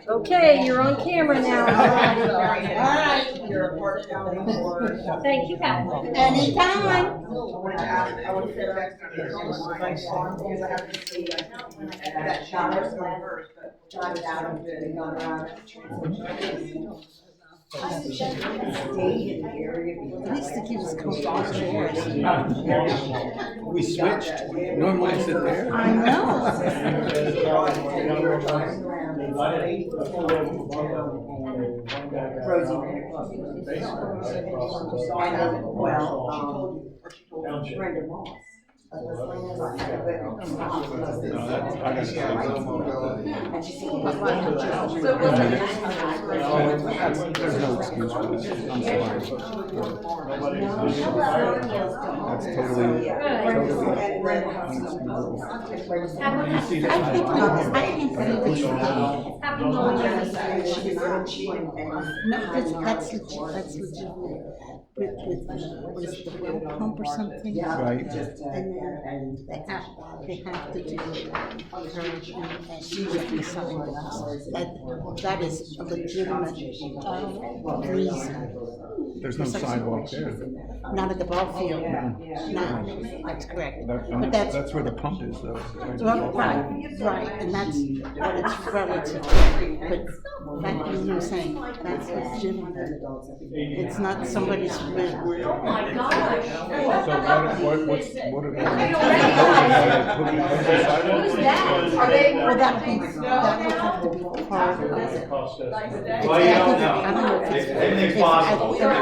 Okay, you're on camera now. Alright. Thank you, Pat. Anytime. At least to give us comfortable chairs. We switched. Normally I sit there. I know. Brenda Moss. I got there's no excuse for this. I'm sorry. That's totally That's legit. With what is it, the well pump or something? Right. And then they have to do encouragement and the sidewalks. That is a legitimate reason. There's no sidewalk there. Not at the ball field. No, that's correct. But That's where the pump is, though. right, and that's what it's relative to. But that, you know what I'm saying, that's legitimate. It's not somebody's rib. Oh my gosh. So what are they? Who's that? Are they? Well, that would have to be part of it. I don't know if it's,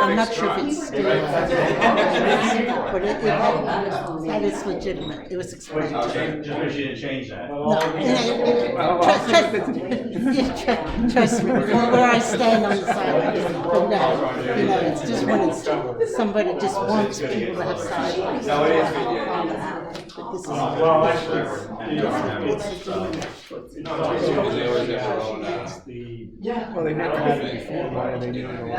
I'm not sure if it's still, but that is legitimate. It was explained to me. Just wish you didn't change that. No, trust me, where I stand on the sidewalk, but no, you know, it's just when it's, somebody just wants people to have sidewalks. No, it is. But this is, Well, they never had it before. Why are they doing it?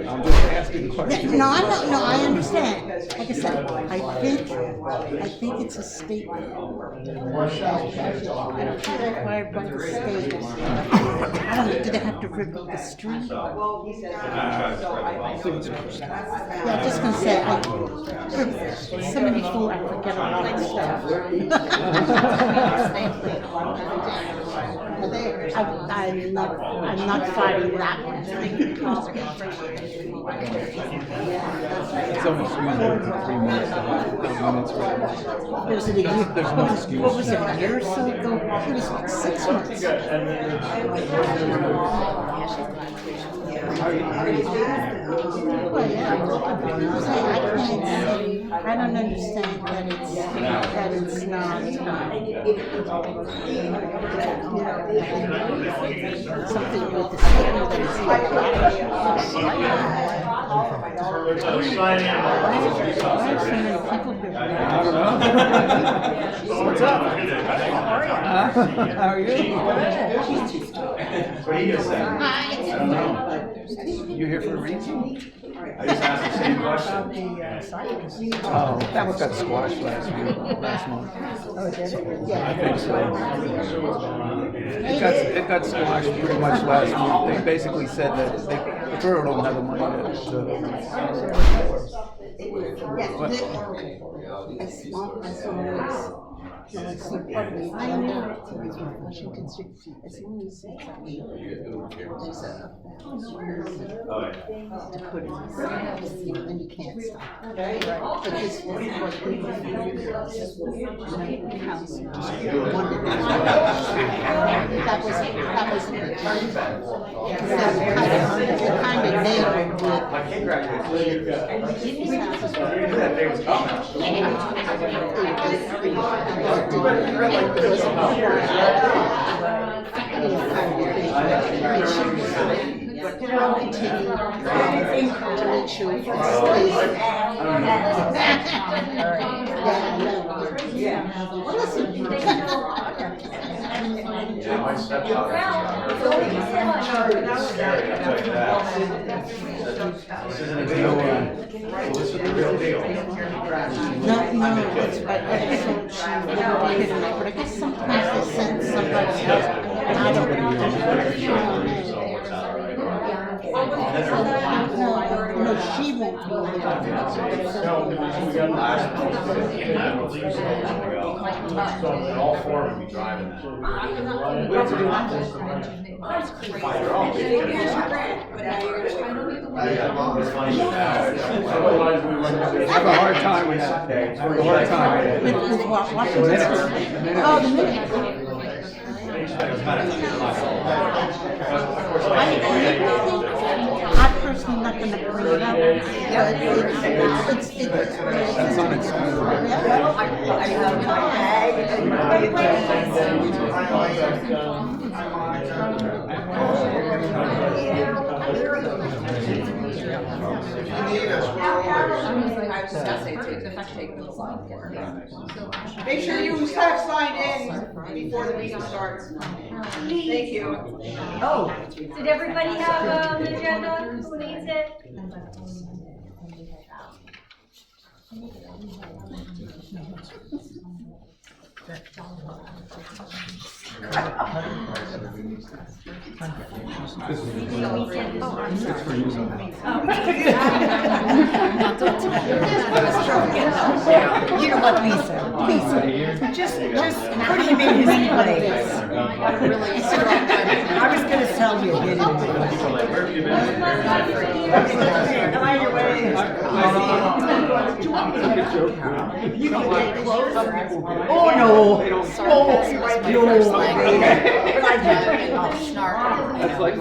I'm just asking questions. no, I understand. Like I said, I think it's a statement. Required by the state. I don't know, do they have to rip up the street? Yeah, I'm just gonna say, some of you fool, I forget a lot of stuff. I'm not fighting that one. It's only excused for 3 minutes. Was it a year? There's no excuse. What was it, a year or so ago? It was like 6 months. Well, yeah. I don't understand that it's not, something with the statement that it's not. What's up? How are you? What are you gonna say? I don't know. You here for a reason? I just asked the same question. Oh, that one got squashed last month. I think so. It got squashed pretty much last month. They basically said that the borough don't have the money to. No, it's not part of the agenda. Washington Street. As long as it's to put it, and you can't stop. But this was what we council wanted. That was the kind of neighborhood with. To make sure it stays. No, that's right. But I guess sometimes they send somebody else. No, she won't be able to. So all four would be driving that. I have a hard time with that. I have a hard time with it. With Washington. Oh, the minute. I'm personally not gonna bring it up, but it's. That's on its own. Make sure you have signed in before the meeting starts. Thank you. Oh, did everybody have an agenda? Who needs it? You know what, Lisa, just put him in his place. I was gonna tell you, get him. You can get close. Oh, no. That's like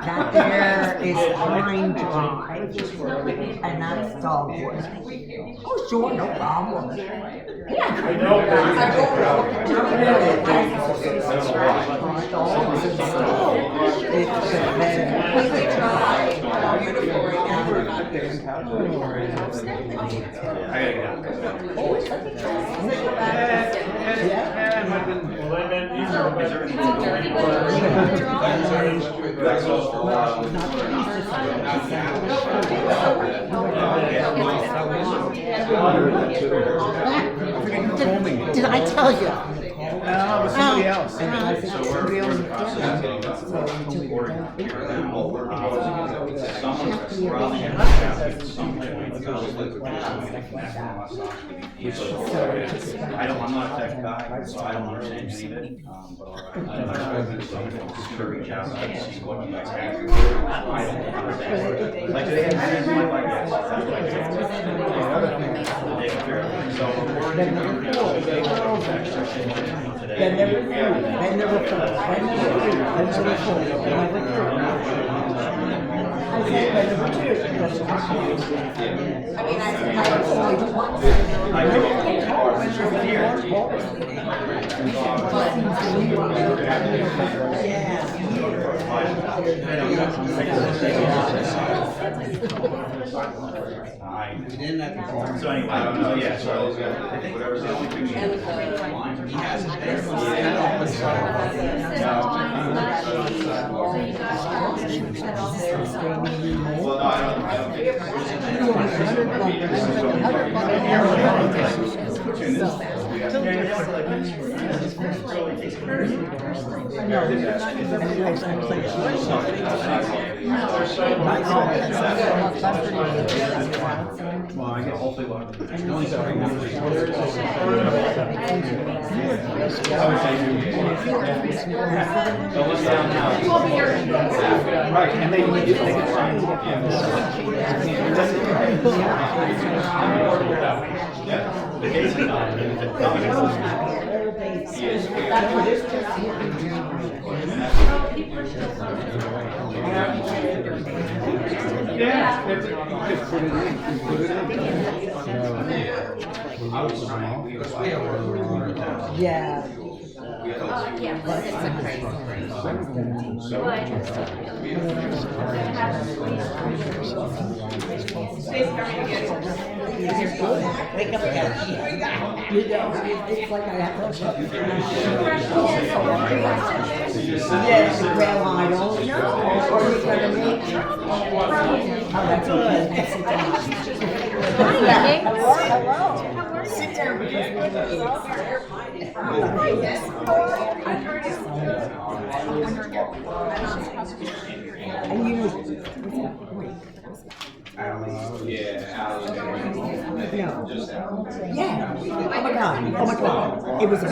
That there is Pine Drive, and that's Dogwood. Oh, sure, no problem. Did I tell you? No, it was somebody else. Somebody I'm not a tech guy, so I don't understand any of it. But I'm sure reach out and see what you guys have. I don't understand. Like, do they have anything like that? So we're so anyway, I don't know. Yeah, so I think whatever's the only thing he has it there. Well, no, I don't think well, I guess hopefully we'll have the only thing right, and they Yeah. It's a crazy. Wake up again. You know, it's like I have to. Yes, well, I don't know. Or you're gonna make. Oh, that's okay. Hi, Nick. Hello. Sit down. Yeah. Oh my God. Oh my God. It was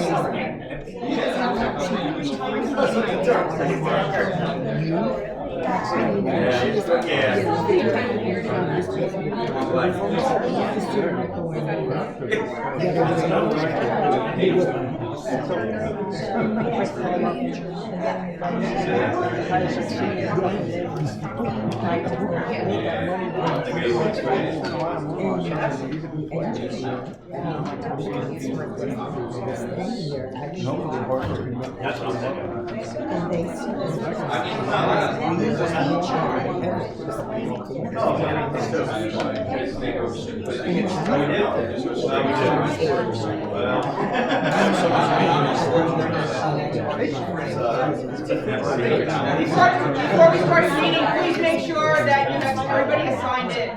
Before we start the meeting, please make sure that everybody has signed in.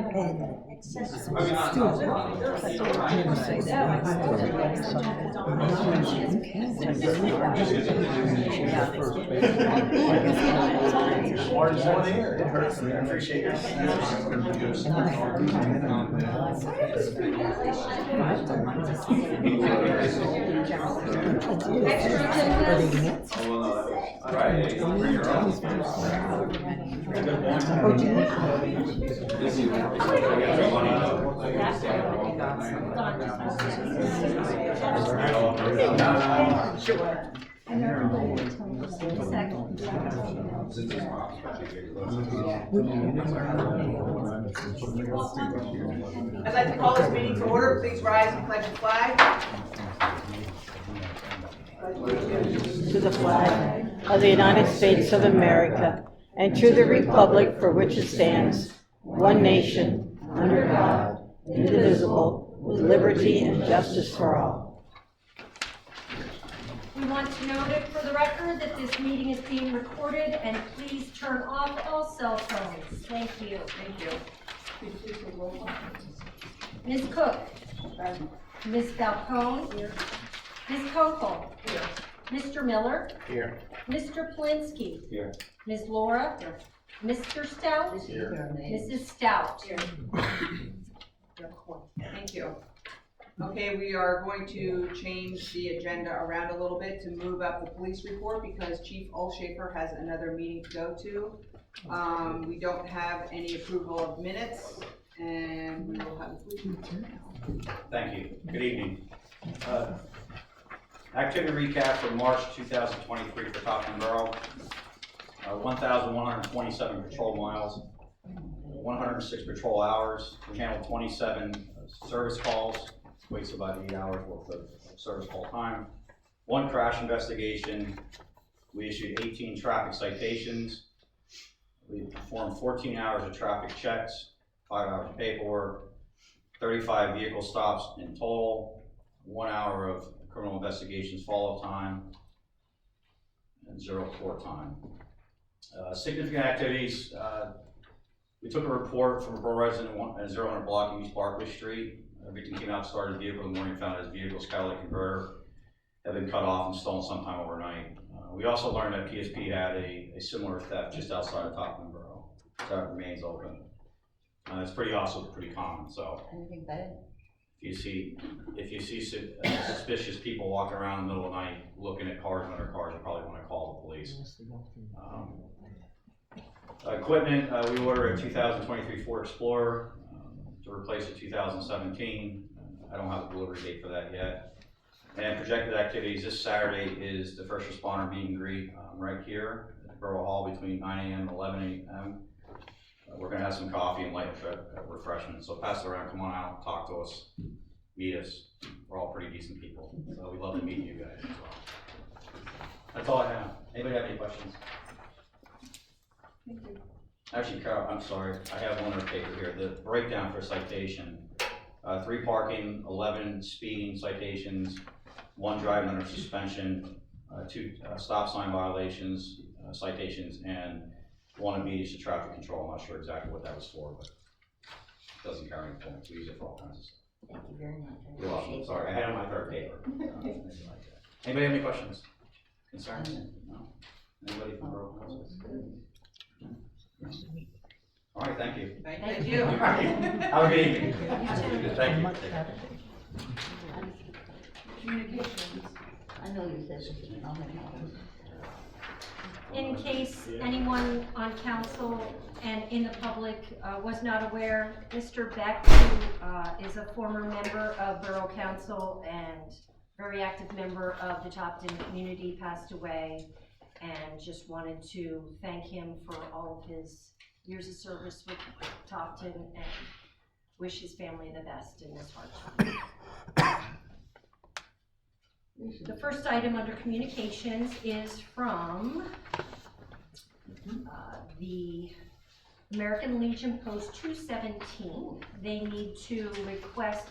It hurts me. I appreciate your. I'd like to call this meeting to order. Please rise and pledge the flag. To the flag of the United States of America and to the republic for which it stands, one nation, under God, indivisible, with liberty and justice for all. We want to note it for the record that this meeting is being recorded, and please turn off all cell phones. Thank you. Thank you. Ms. Cook. Ms. Falcone. Here. Ms. Kokel. Here. Mr. Miller. Here. Mr. Polinsky. Here. Ms. Laura. Here. Mr. Stout. Here. Mrs. Stout. Here. Thank you. Okay, we are going to change the agenda around a little bit to move up the police report because Chief Olshafer has another meeting to go to. We don't have any approval of minutes, and we will have the police report now. Thank you. Good evening. Activity recap for March 2023 for Topton Borough. 1,127 patrol miles, 106 patrol hours. We handled 27 service calls, wastes about 8 hours worth of service call time. 1 crash investigation. We issued 18 traffic citations. We performed 14 hours of traffic checks, 5 hours of paperwork, 35 vehicle stops in total, 1 hour of criminal investigations follow-up time, and 0 court time. Significant activities. We took a report from a borough resident at 0 block in East Barclay Street. Everything came out, started the vehicle in the morning, found his vehicle's catalytic converter had been cut off and stolen sometime overnight. We also learned that PSP had a similar theft just outside of Topton Borough. So it remains open. It's pretty also pretty common. So Anything bad? if you see suspicious people walking around in the middle of the night looking at cars and other cars, you probably want to call the police. Equipment, we ordered a 2023 Ford Explorer to replace a 2017. I don't have a delivery date for that yet. And projected activities, this Saturday is the first responder meet and greet right here at Borough Hall between 9 a.m. and 11 a.m. We're going to have some coffee and light refreshments. So pass it around, come on out, talk to us, meet us. We're all pretty decent people. So we'd love to meet you guys as well. That's all I have. Anybody have any questions? Thank you. Actually, Carol, I'm sorry. I have one other paper here. The breakdown for citation. 3 parking, 11 speeding citations, 1 driving under suspension, 2 stop sign violations, citations, and 1 obedience to traffic control. I'm not sure exactly what that was for, but it doesn't carry any points. We use it for all kinds of stuff. Thank you very much. I You're welcome, appreciate sorry, I had it on my third paper. Anybody have any questions? Concerns? No? Anybody from Borough Council? All right, thank you. Thank you. All right, have a good evening. Thank you. Communications. I know you said this, I'll make notes. In case anyone on council and in the public was not aware, Mr. Beck, who is a former member of Borough Council and very active member of the Topton community, passed away, and just wanted to thank him for all of his years of service with Topton and wish his family the best in this hard time. The first item under communications is from the American Legion Post 217. They need to request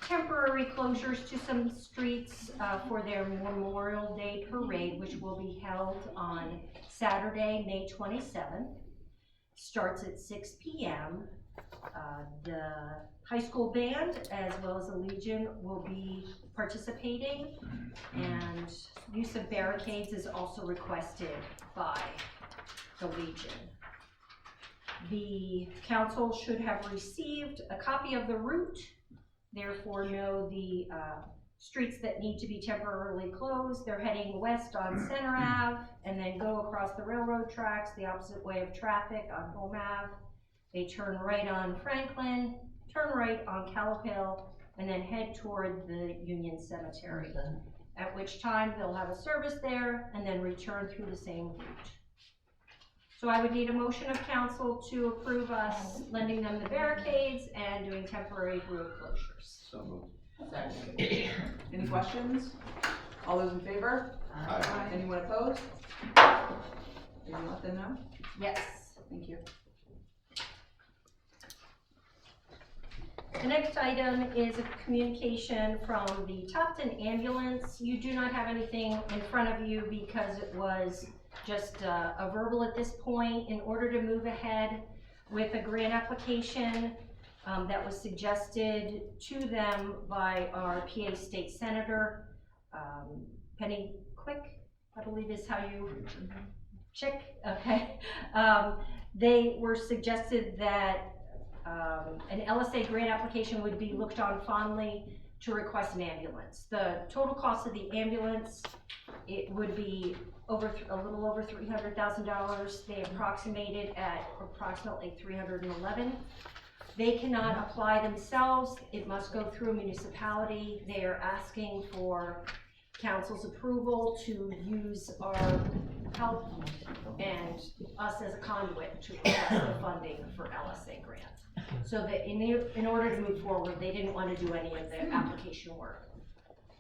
temporary closures to some streets for their Memorial Day parade, which will be held on Saturday, May 27th. Starts at 6 p.m. The high school band as well as the Legion will be participating, and use of barricades is also requested by the Legion. The council should have received a copy of the route, therefore know the streets that need to be temporarily closed. They're heading west on Center Ave and then go across the railroad tracks the opposite way of traffic on Home Ave. They turn right on Franklin, turn right on Callowhill, and then head toward the Union Cemetery, at which time they'll have a service there and then return through the same route. So I would need a motion of council to approve us lending them the barricades and doing temporary road closures. So moved. Any questions? All those in favor? Aye. Anyone opposed? Can you let them know? Yes. Thank you. The next item is a communication from the Topton ambulance. You do not have anything in front of you because it was just a verbal at this point. In order to move ahead with a grant application that was suggested to them by our PA State Senator, Penny Quick, I believe is how you, Chick, okay. They were suggested that an LSA grant application would be looked on fondly to request an ambulance. The total cost of the ambulance, it would be a little over $300,000. They approximated at approximately $311,000. They cannot apply themselves. It must go through a municipality. They are asking for council's approval to use our help and us as a conduit to request the funding for LSA grant. So that in order to move forward, they didn't want to do any of the application work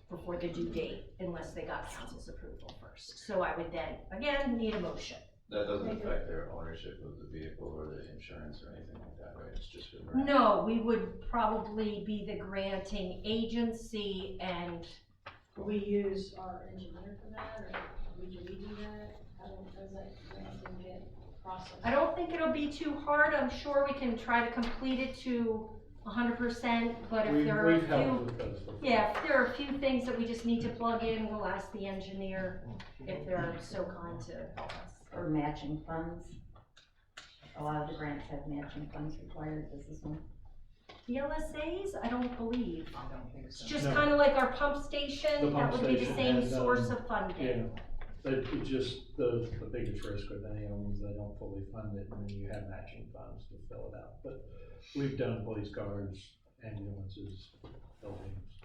before the due date unless they got council's approval first. So I would then, again, need a motion. That doesn't affect their ownership of the vehicle or the insurance or anything like that, right? It's just for the grant. No, we would probably be the granting agency, and We use our engineer for that, or do we do that? How does that granting get processed? I don't think it'll be too hard. I'm sure we can try to complete it to 100%, but if there are a few, yeah, if there are a few things that we just need to plug in, we'll ask the engineer if they're so kind to help us. Or matching funds. A lot of the grants have matching funds required, does this one? The LSAs, I don't believe. I don't think It's so. just No. kind of like our pump station, The that pump would be the station same has, source of funding. Yeah, but it's just the biggest risk with any of them is they don't fully fund it, and then you have matching funds to fill it out. But we've done police cars, ambulances, buildings.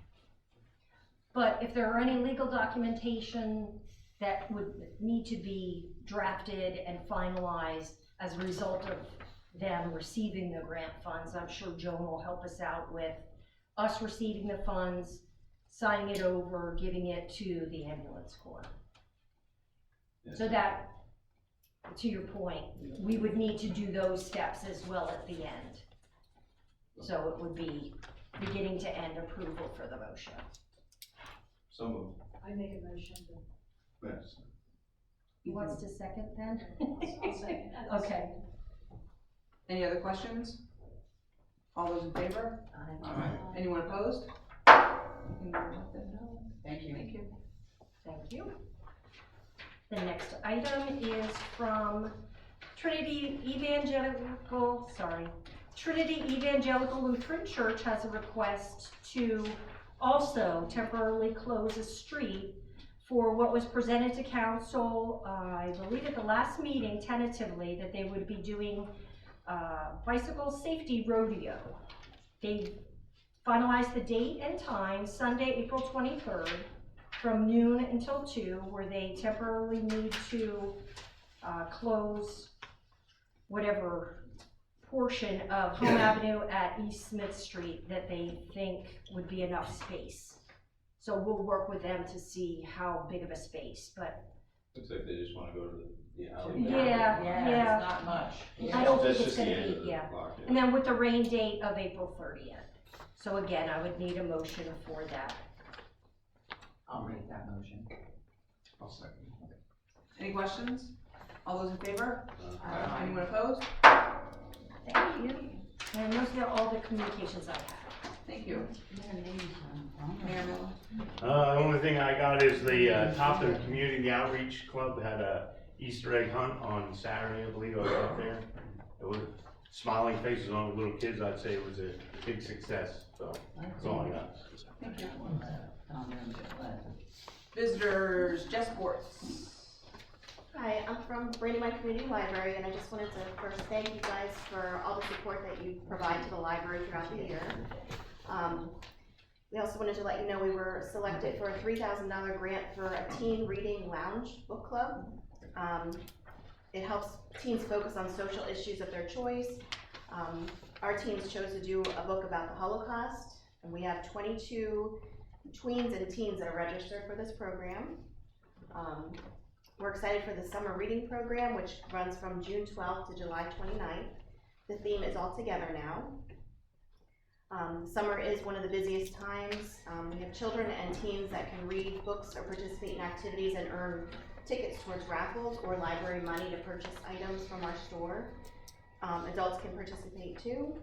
But if there are any legal documentation that would need to be drafted and finalized as a result of them receiving the grant funds, I'm sure Joan will help us out with us receiving the funds, signing it over, giving it to the ambulance corps. Yes. So that, to your point, we would need to do those steps as well at the end. So it would be beginning to end approval for the motion. So moved. I make a motion to. Yes. Who wants to second then? I'll second. Okay. Any other questions? All those in favor? Aye. Anyone opposed? You can let them know. Thank you. Thank you. Thank you. The next item is from Trinity Evangelical Lutheran Church has a request to also temporarily close a street for what was presented to council, I believe at the last meeting tentatively, that they would be doing bicycle safety rodeo. They finalized the date and time, Sunday, April 23rd, from noon until 2, where they temporarily need to close whatever portion of Home Avenue at East Smith Street that they think would be enough space. So we'll work with them to see how big of a space, but Looks like they just wanna go to the alley. yeah. It's not much. I don't think That's it's just the gonna end be, of the yeah. block, yeah. And then with the rain date of April 30th. So again, I would need a motion for that. I'll make that motion. I'll second. Any questions? All those in favor? Aye. Anyone opposed? Thank you. And those are all the communications I have. Thank you. Mayor Miller? The only thing I got is the Topton Community Outreach Club had a Easter egg hunt on Saturday, I believe. I was up there. It was smiling faces on the little kids. I'd say it was a big success. So that's all I got. Thank you. Visitors, Jess Sports. Hi, I'm from Brandywine Community Library, and I just wanted to first thank you guys for all the support that you provide to the library throughout the year. We also wanted to let you know we were selected for a $3,000 grant for a teen reading lounge book club. It helps teens focus on social issues of their choice. Our teens chose to do a book about the Holocaust, and we have 22 tweens and teens that are registered for this program. We're excited for the summer reading program, which runs from June 12th to July 29th. The theme is all together now. Summer is one of the busiest times. We have children and teens that can read books or participate in activities and earn tickets towards raffles or library money to purchase items from our store. Adults can participate too.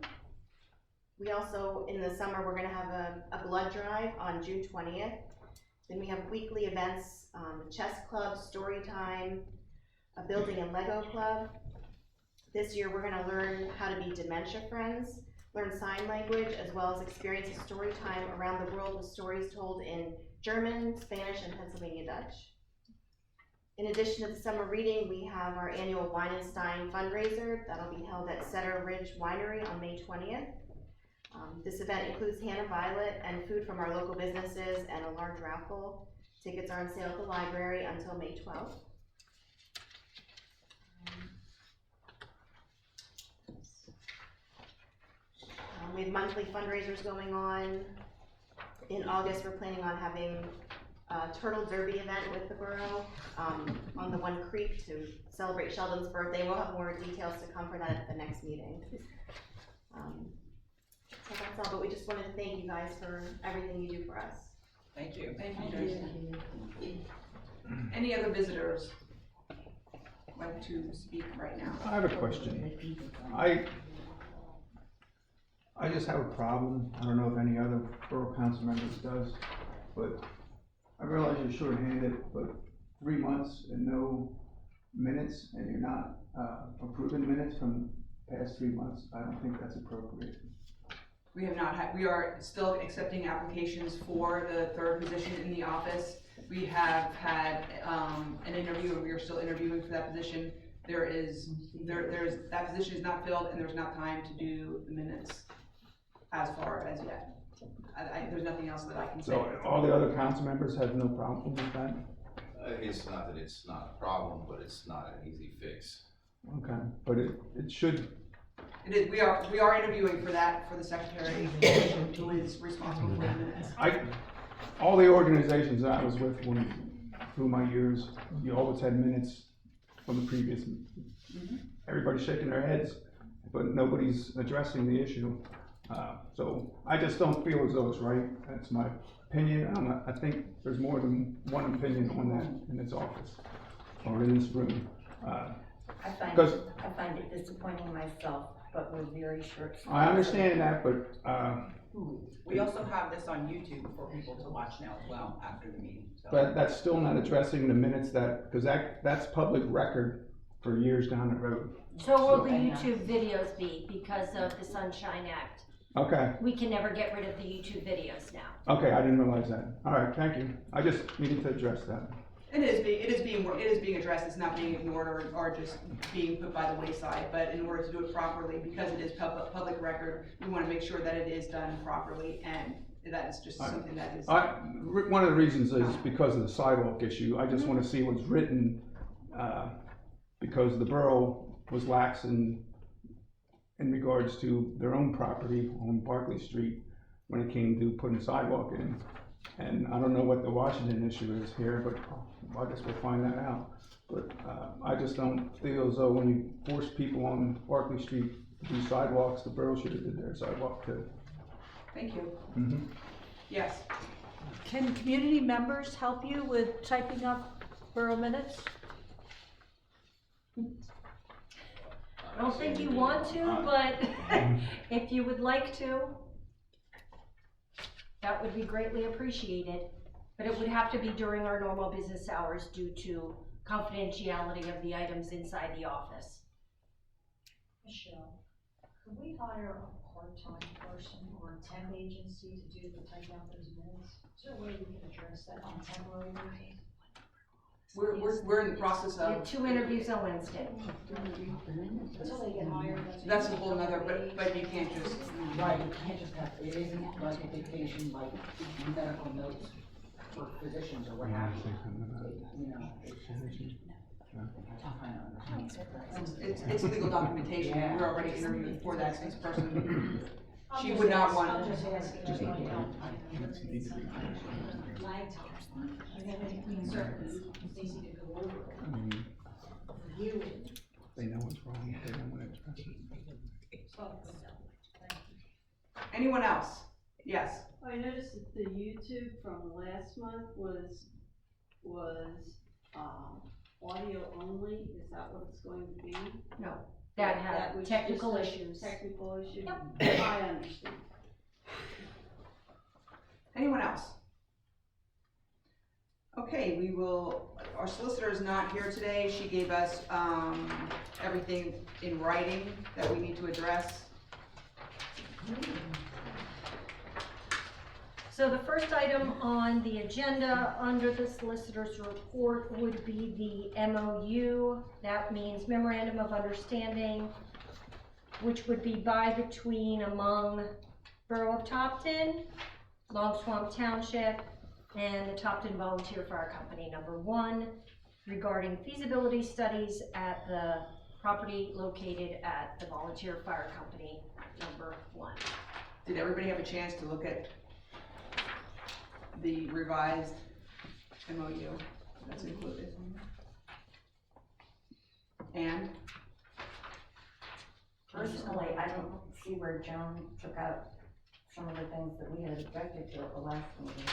We also, in the summer, we're gonna have a blood drive on June 20th. Then we have weekly events, chess club, story time, a building and Lego club. This year, we're gonna learn how to be dementia friends, learn sign language, as well as experience a story time around the world with stories told in German, Spanish, and Pennsylvania Dutch. In addition to the summer reading, we have our annual Wine and Stein fundraiser that'll be held at Cedar Ridge Winery on May 20th. This event includes Hannah Violet and food from our local businesses and a large raffle. Tickets are on sale at the library until May 12th. We have monthly fundraisers going on. In August, we're planning on having a Turtle Derby event with the borough on the One Creek to celebrate Sheldon's birthday. We'll have more details to come for that at the next meeting. So that's all, but we just wanted to thank you guys for everything you do for us. Thank you. Thank you, Jess. Any other visitors like to speak right now? I have a question. I just have a problem. I don't know if any other borough council members does, but I realize you're short-handed, but 3 months and no minutes, and you're not approving minutes from past 3 months, I don't think that's appropriate. We have not had, we are still accepting applications for the third position in the office. We have had an interview, and we are still interviewing for that position. That position is not filled, and there's not time to do the minutes as far as yet. There's nothing else that I can say. So all the other council members have no problem with that? It's not that it's not a problem, but it's not an easy fix. Okay, but it should. It is, we are interviewing for that, for the secretary who is responsible for the minutes. All the organizations that I was with through my years, you always had minutes from the previous. Everybody's shaking their heads, but nobody's addressing the issue. So I just don't feel as though it's right. That's my opinion. I think there's more than one opinion on that in this office or in this room. I find it disappointing myself but we're very short. I understand that, but, We also have this on YouTube for people to watch now as well after the meeting, so. but that's still not addressing the minutes because that's public record for years down the road. So will the YouTube videos be because of the Sunshine Act? Okay, We can never get rid of the YouTube videos now. okay, I didn't realize that. All right, thank you. I just needed to address that. It is being addressed, it's not being ignored or just being put by the wayside, but in order to do it properly, because it is public record, we wanna make sure that it is done properly, and that is just something that is. One of the reasons is because of the sidewalk issue. I just wanna see what's written, because the borough was lax in regards to their own property on Barclay Street when it came to putting a sidewalk in. And I don't know what the Washington issue is here, but I guess we'll find that out. But I just don't feel as though when you force people on Barclay Street to do sidewalks, the borough should have did their sidewalk too. Thank you. Mhm. Yes, Can community members help you with typing up borough minutes? I don't think you want to, but if you would like to, that would be greatly appreciated. But it would have to be during our normal business hours due to confidentiality of the items inside the office. Michelle, could we hire a part-time person or a temp agency to do the type out those minutes? Is there a way we can address that on temporary basis? we're in the process We have of, 2 interviews on Wednesday. Until they get hired. that's a whole nother, but you can't just. Right, you can't just have, it isn't like a dictation, like medical notes for physicians or what have you. You know, It's legal documentation, Yeah. we're already interviewing for that same person. She would not want. I'm just asking, just like, lag time. And then in certain, it's easy to go over it. Review it. They know what's wrong, they don't want to address it. Anyone else? Yes. I noticed that the YouTube from last month was audio only, is that what it's going to be? No, that had was technical just a issues. Technical issue? Yep. I understand. Anyone else? Okay, our solicitor is not here today. She gave us, everything in writing that we need to address. So the first item on the agenda under the solicitor's report would be the MOU. That means Memorandum of Understanding, which would be between among Borough of Topton, Long Swamp Township, and the Topton Volunteer Fire Company, number 1, regarding feasibility studies at the property located at the Volunteer Fire Company, number 1. Did everybody have a chance to look at the revised MOU that's included? And? Personally, I don't see where Joan took out some of the things that we had objected to at the last meeting.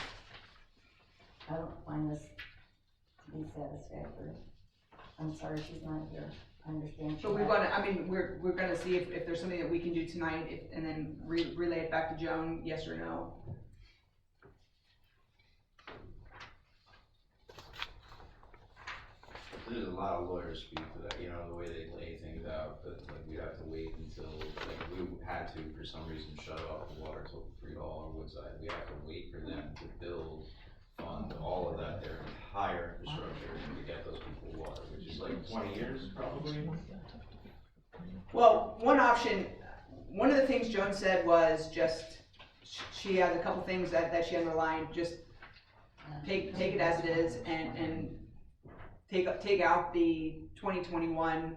I don't find this to be satisfactory. I'm sorry she's not here. I understand. So we're gonna see if there's something that we can do tonight, and then relay it back to Joan, yes or no. There's a lot of lawyers speak to that, you know, the way they lay things out, that like we have to wait until, like we had to, for some reason, shut off the water till Borough Hall and Woodside. We have to wait for them to build, fund all of that, their entire infrastructure to get those people water, which is like 20 years probably. Well, one option, one of the things Joan said was just, she has a couple things that she underlined, just take it as it is and take out the 2021,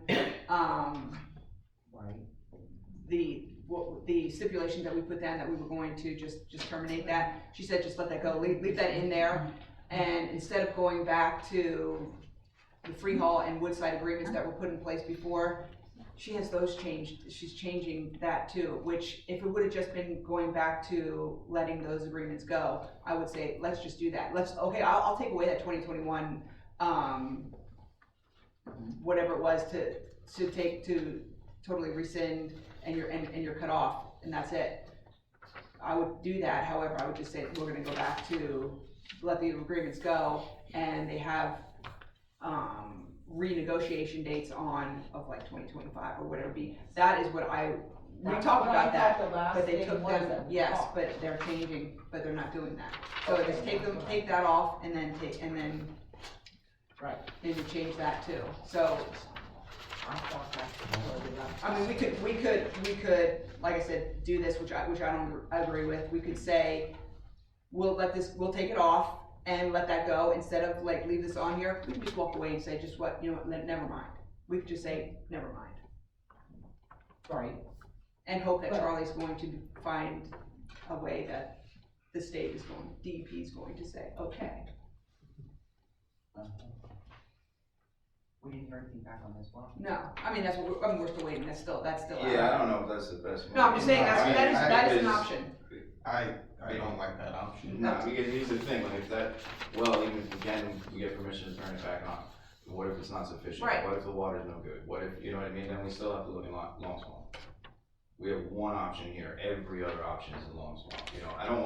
the stipulations that we put down that we were going to just terminate that. She said just let that go, leave that in there, and instead of going back to the Freehall and Woodside agreements that were put in place before, she has those changed. She's changing that too, which if it would have just been going back to letting those agreements go, I would say let's just do that. I'll take away that 2021 whatever it was to totally rescind and you're cut off, and that's it. I would do that, however, I would just say, we're gonna go back to, let the agreements go, and they have, renegotiation dates of like 2025 or whatever it be. That is what we talked about that, but they took them, yes, but they're changing, but they're not doing that. So just take that off, and then Right. maybe change that too, so. I thought that. I mean, we could, like I said, do this, which I don't agree with. We could say, we'll take it off and let that go, instead of like, leave this on here. We can just walk away and say, just what, never mind. We could just say, never mind. Right. And hope that Charlie's going to find a way that the state is going, DEP is going to say, okay. We didn't hear anything back on this one. No, I mean, we're still waiting, that's still out. Yeah, I don't know if that's the best. No, I'm just saying, I mean, that is an because option. I don't like that option. No, because here's the thing, like if that, well, even if again, we get permission to turn it back on, what if it's not sufficient? Right. What if the water's no good? What if, you know what I mean, then we still have to look in Long Swamp. We have one option here, every other option is in Long Swamp, you know, I don't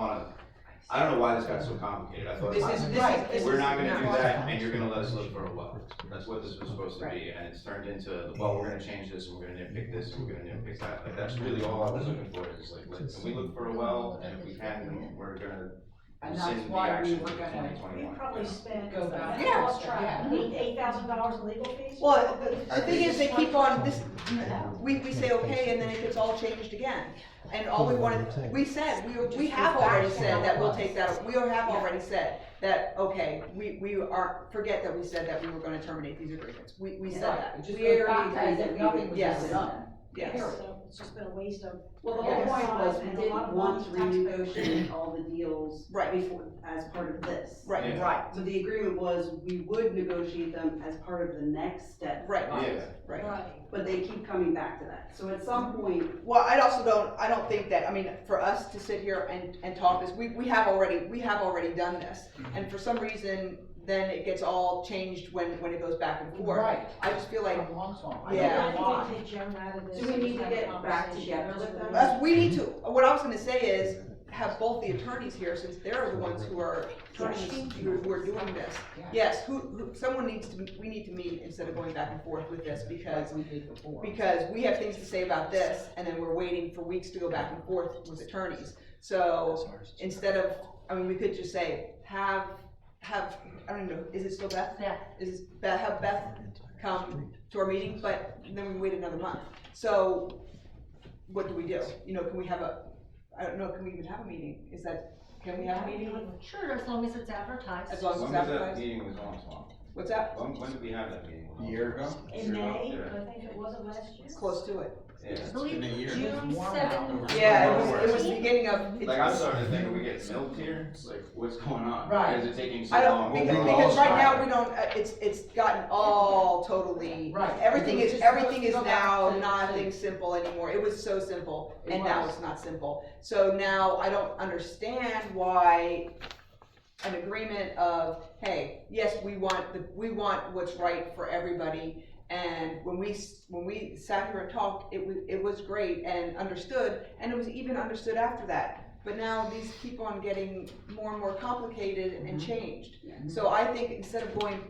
know why this got so complicated, I thought, we're not gonna do that, and you're gonna let us look for a well. That's what this was supposed to be, and it's turned into, well, we're gonna change this, and we're gonna nitpick this, and we're gonna nitpick that. Like, that's really all I was looking for, is like, can we look for a well, and if we can, then we're gonna And rescind that's the why we action were of gonna, 2021. We probably spent, Go back. Yeah. $8,000 in legal fees? Well, the thing is, they keep on, we say okay, and then it gets all changed again. And all we wanted, we said, we have already said that we'll take that, we have already said that, okay, we are, forget that we said that we were gonna terminate these agreements. We said that. It just We goes already back to that nothing was Yes. ever done. Yes. So it's just been a waste of. Well, the whole point was, we And a lot didn't of want to money taxpayers. renegotiate all the deals Right. before, as part of this. Right, Yeah. right, So the agreement was, we would negotiate them as part of the next step. right, Yeah. right. But they keep coming back to that. So at some point, Well, I don't think that, I mean, for us to sit here and talk this, we have already done this. And for some reason, then it gets all changed when it goes back and forth. Right. I just feel like, From Long Swamp. I Yeah. don't know why. I think we take Joan out of this. Do we need to and get have a back conversation. together with them? we need to, what I was gonna say is, have both the attorneys here, since they're the ones who are attorneys who are doing this. Yes, someone needs to, we need to meet instead of going back and forth with this, because Like we did before. we have things to say about this, and then we're waiting for weeks to go back and forth with attorneys. So, instead of, I mean, we could just say, have, I don't know, is it still Beth? Yeah. Have Beth come to our meeting, but then we wait another month. So, what do we do? You know, can we have I don't know, can we even have a meeting? Can we have a meeting? Sure, as long as it's advertised. As long as When it's was that advertised? meeting with Long Swamp? What's that? When did we have that meeting? A year ago? In May, Yeah. I think it wasn't last year. Close to it. Yeah. I believe been a year. June Warm 7th. out. Yeah, it was the beginning of. Like, I'm starting to think, are we getting milked here? Like, what's going on? Right. Why is it taking so I long? don't, We're all because right now striving. we don't, it's gotten all totally, Right. everything It was is just supposed now to go back to- nothing simple anymore. It was so simple, It and now was. it's not simple. So now I don't understand why an agreement of, hey, yes, we want what's right for everybody. And when we sat here and talked, it was great and understood, and it was even understood after that. But now these keep on getting more and more complicated and changed. So I think instead of going,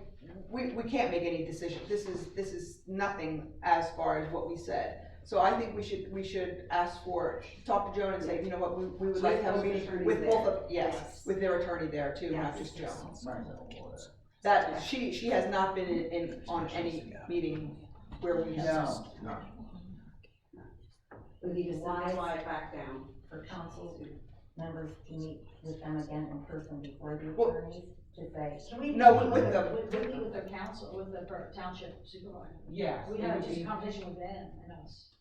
we can't make any decisions. This is nothing as far as what we said. So I think we should talk to Joan and say, you know what, we would like to have a meeting with both of, yes, with their attorney there too, not just Joan. Right. That, she has not been in on any meeting where we have. No. we need to slide back down. For council members to meet with them again in person before the Well- attorneys to say, So we No, meet with them. With the council, with the township supervisor. Yeah. We had just a conversation with them and us.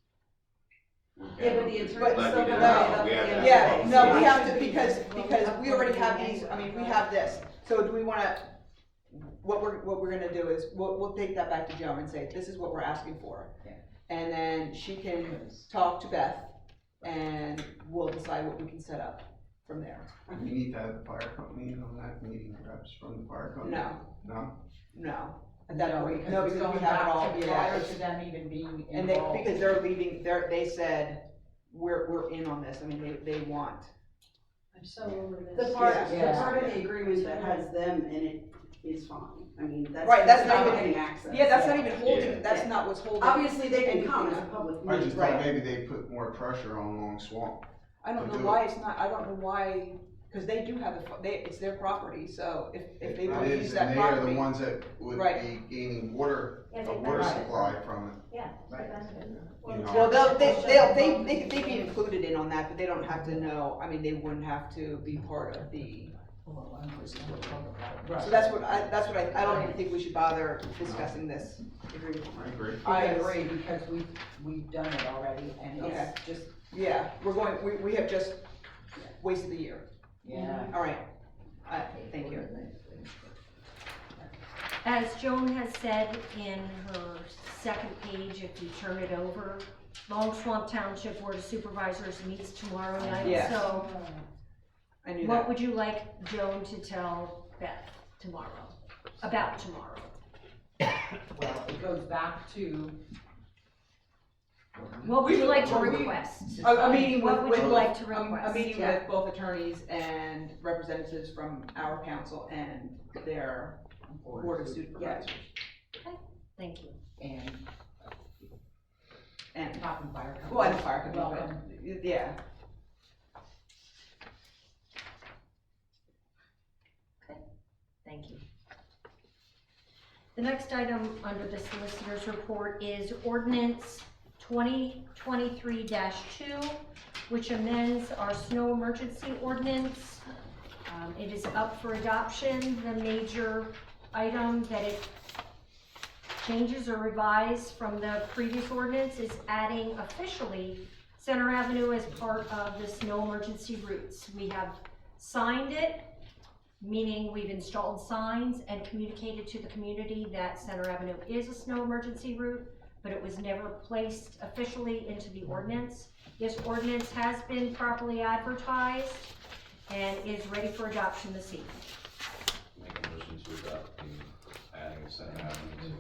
Yeah, but the attorney's But- still Like gonna we did write now, up we the have to- end. Yeah, no, we have to, because we already have these, I mean, we have this. So do we wanna, what we're gonna do is, we'll take that back to Joan and say, this is what we're asking for. Yeah. And then she can talk to Beth, and we'll decide what we can set up from there. We need to have the fire company on that meeting, perhaps from the fire company? No. No? No, at that No, point. because No, it's because we going have it back all, to yeah. prior it's- to them even being And they, involved. because they're leaving, they said, we're in on this, I mean, they want. I'm so over this. The part, Yeah. the part of the agreement that has them in it is fine. I mean, that's. Right, that's not even- getting access. Yeah, that's not even holding, Yeah. that's not what's holding. Obviously, they can anything come as up. a public I meeting. just Right. thought maybe they put more pressure on Long Swamp. I don't to know do why it. it's not, I don't know why, because they do have it's their property, so if they want It to is, use that and they are the property. ones that would Right. be gaining water, Yeah, a they water benefit. supply from it. Yeah. Right. You know. Well, they'd be included in on that, but they don't have to know, I mean, they wouldn't have to be part of the, so that's what I don't even think we should bother discussing this agreement. I agree. I agree, because we've done it already, and Okay. it's just, Yeah, we have just wasted the year. yeah. All right, thank you. As Joan has said in her second page, if you turn it over, Long Swamp Township Board of Supervisors meets tomorrow night, Yes. so I knew what that. would you like Joan to tell Beth tomorrow, about tomorrow? Well, it goes back to, What would you like to Well, we- request? A meeting What with, would you like to a request? meeting Yeah. with both attorneys and representatives from our council and their board of supervisors. Thank you. and And, Topton Fire Company. well, and the fire company, Welcome. but, yeah. Thank you. The next item under the solicitor's report is ordinance 2023-2, which amends our snow emergency ordinance. It is up for adoption. The major item that it changes or revised from the previous ordinance is adding officially Center Avenue as part of the snow emergency routes. We have signed it, meaning we've installed signs and communicated to the community that Center Avenue is a snow emergency route, but it was never placed officially into the ordinance. This ordinance has been properly advertised and is ready for adoption this evening. Make a motion to adopt the adding of Center Avenue to the.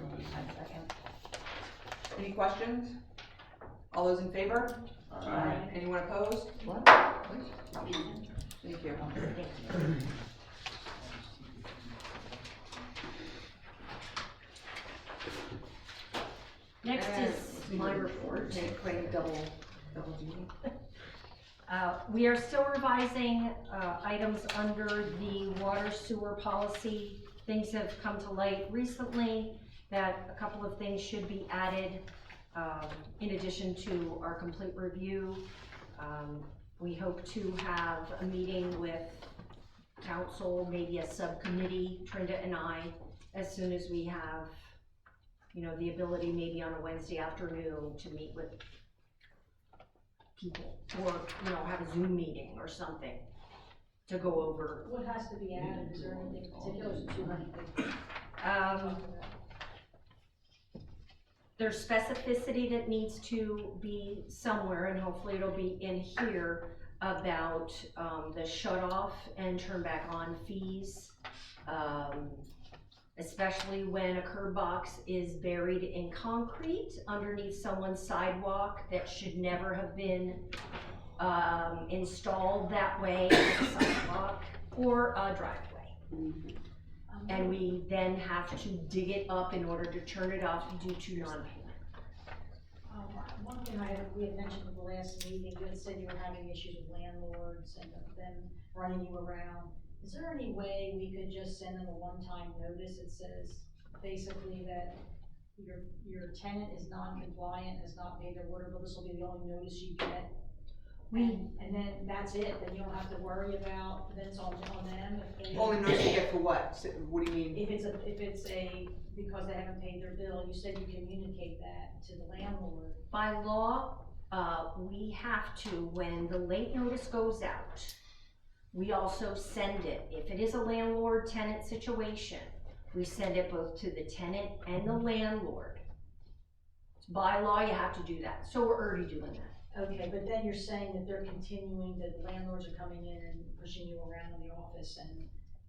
Any questions? All those in favor? Aye. Anyone opposed? What? Thank you. Next is my report. Playing double duty. We are still revising items under the water sewer policy. Things have come to light recently that a couple of things should be added in addition to our complete review. We hope to have a meeting with council, maybe a subcommittee, Trinda and I, as soon as we have, you know, the ability maybe on a Wednesday afternoon to meet with people, or, you know, have a Zoom meeting or something to go over. What has to be added, is there anything particular, is it too many things? There's specificity that needs to be somewhere, and hopefully it'll be in here, about the shut off and turn back on fees. Especially when a curb box is buried in concrete underneath someone's sidewalk that should never have been installed that way as a sidewalk or a driveway. And we then have to dig it up in order to turn it off due to non-payment. One thing we had mentioned at the last meeting, you had said you were having issues with landlords and them running you around. Is there any way we could just send them a one-time notice that says basically that your tenant is non-compliant, has not paid their water bill, this will be the only notice you get? And then that's it, then you don't have to worry about, then it's all on them if they. Only notice you get for what? What do you mean? If it's because they haven't paid their bill, you said you communicate that to the landlord. By law, we have to, when the late notice goes out, we also send it, if it is a landlord-tenant situation, we send it both to the tenant and the landlord. By law, you have to do that, so we're already doing that. Okay, but then you're saying that they're continuing, that landlords are coming in and pushing you around in the office and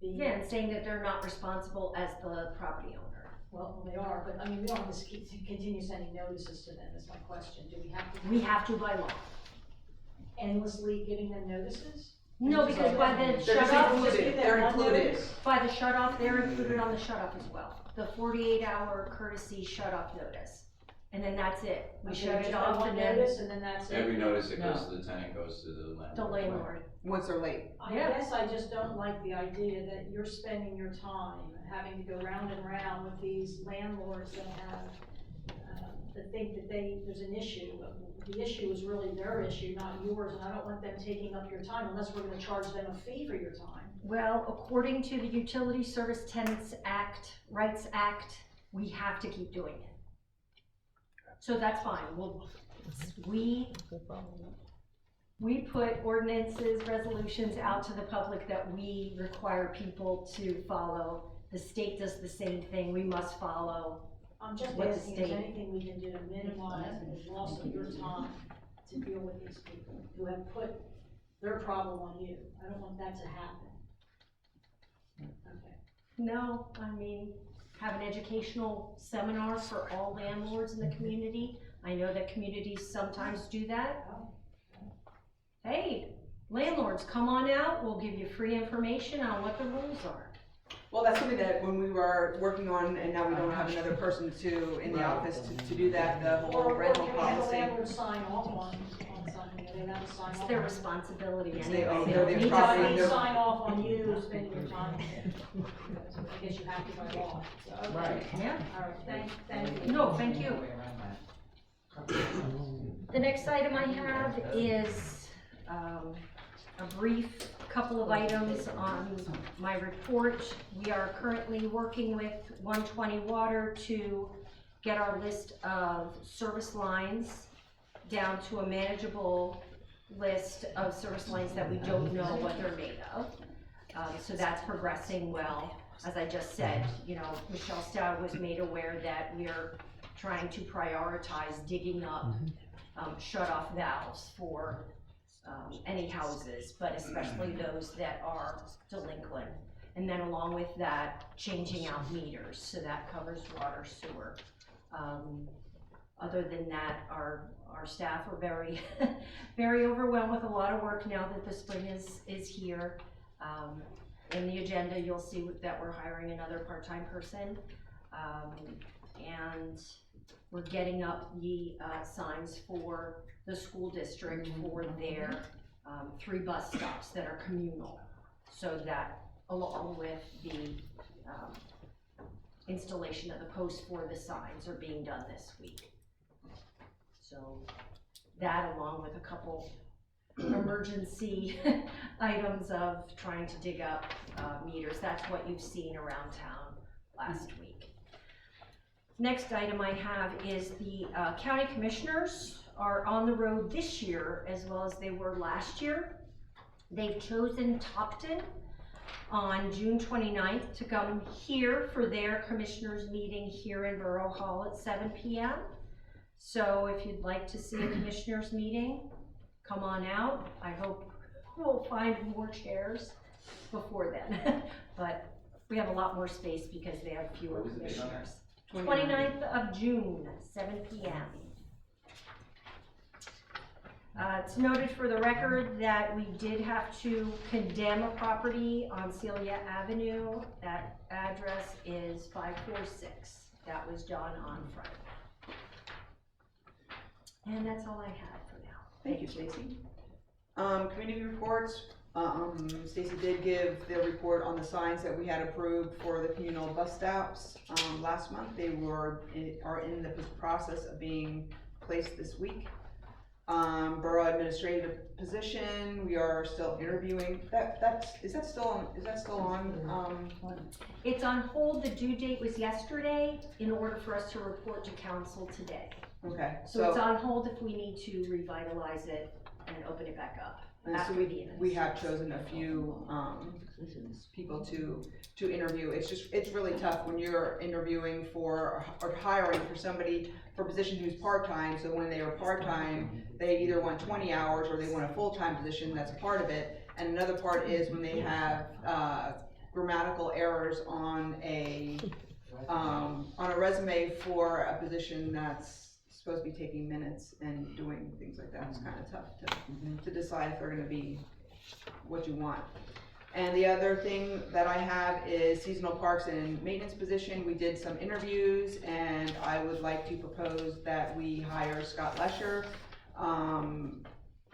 being. Yeah, and saying that they're not responsible as the property owner. Well, they are, but I mean, we don't have to continue sending notices to them, is my question. Do we have to? We have to by law. Endlessly giving them notices? No, because by the They're shut just off, included, they're included. by the shut off, they're included on the shut off as well. The 48-hour courtesy shut off notice. And then that's it. We Okay, shut just it that off one and then notice, and then that's it? Every notice that goes to the tenant goes to the landlord. the landlord. Once they're late. I Yeah. guess I just don't like the idea that you're spending your time having to go round and round with these landlords that have, that think that there's an issue. The issue is really their issue, not yours, and I don't want them taking up your time unless we're gonna charge them a fee for your time. Well, according to the Utility Service Tenants Act, Rights Act, we have to keep doing it. So that's fine. We put ordinances, resolutions out to the public that we require people to follow. The state does the same thing. We must follow. I'm just What the asking, is state- anything we can do to minimize the loss of your time to deal with these people who have put their problem on you? I don't want that to happen. Okay. No, I mean, have an educational seminar for all landlords in the community. I know that communities sometimes do that. Hey, landlords, come on out. We'll give you free information on what the rules are. Well, that's something that when we were working on, and now we don't have another person in the office to do that, the whole rental Or can we have the policy. landlord sign off on something, are they allowed to sign off? It's their on it? responsibility It's anyway. their- They they're don't the need to property, They they're- sign off on you spending your time there. I guess you have to by law. So, okay. Right. Yeah. All right, thank you. No, thank you. The next item I have is a brief couple of items on my report. We are currently working with 120 Water to get our list of service lines down to a manageable list of service lines that we don't know what they're made of. So that's progressing well. As I just said, you know, Michelle Stout was made aware that we are trying to prioritize digging up shut-off valves for any houses, but especially those that are delinquent. And then along with that, changing out meters, so that covers water, sewer. Other than that, our staff are very, very overwhelmed with a lot of work now that the spring is here. In the agenda, you'll see that we're hiring another part-time person. And we're getting up the signs for the school district for their 3 bus stops that are communal. So that, along with the installation of the posts for the signs, are being done this week. So that, along with a couple emergency items of trying to dig up meters, that's what you've seen around town last week. Next item I have is the county commissioners are on the road this year as well as they were last year. They've chosen Topton on June 29th to come here for their commissioners meeting here in Borough Hall at 7 p.m. So if you'd like to see a commissioners meeting, come on out. I hope we'll find more chairs before then. But we have a lot more space because they have fewer commissioners. 29th of June, 7 p.m. It's noted for the record that we did have to condemn a property on Celia Avenue. That address is 546. That was done on Friday. And that's all I had for now. Thank you, Stacy. Community reports. Stacy did give the report on the signs that we had approved for the communal bus stops last month. They are in the process of being placed this week. Borough administrative position, we are still interviewing. Is that still on? It's on hold. The due date was yesterday in order for us to report to council today. Okay. So it's on hold if we need to revitalize it and open it back up. And so we have chosen a few people to interview. It's really tough when you're interviewing for or hiring for somebody for a position who's part-time. So when they are part-time, they either want 20 hours or they want a full-time position. That's part of it. And another part is when they have grammatical errors on a on a resume for a position that's supposed to be taking minutes and doing things like that. It's kind of tough to decide if they're gonna be what you want. And the other thing that I have is seasonal parks and maintenance position. We did some interviews, and I would like to propose that we hire Scott Lesher,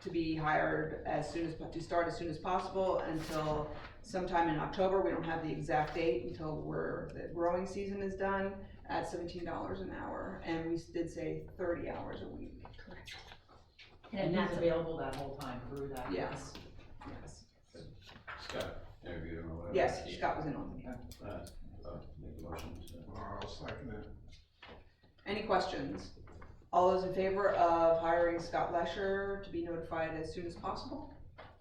to be hired to start as soon as possible until sometime in October. We don't have the exact date until the growing season is done, at $17 an hour, and we did say 30 hours a week. And that's available that whole time through that? Yes, yes. Scott, interviewed him or whatever? Yes, Scott was in on it. Make the motion. I'll second it. Any questions? All those in favor of hiring Scott Lesher to be notified as soon as possible?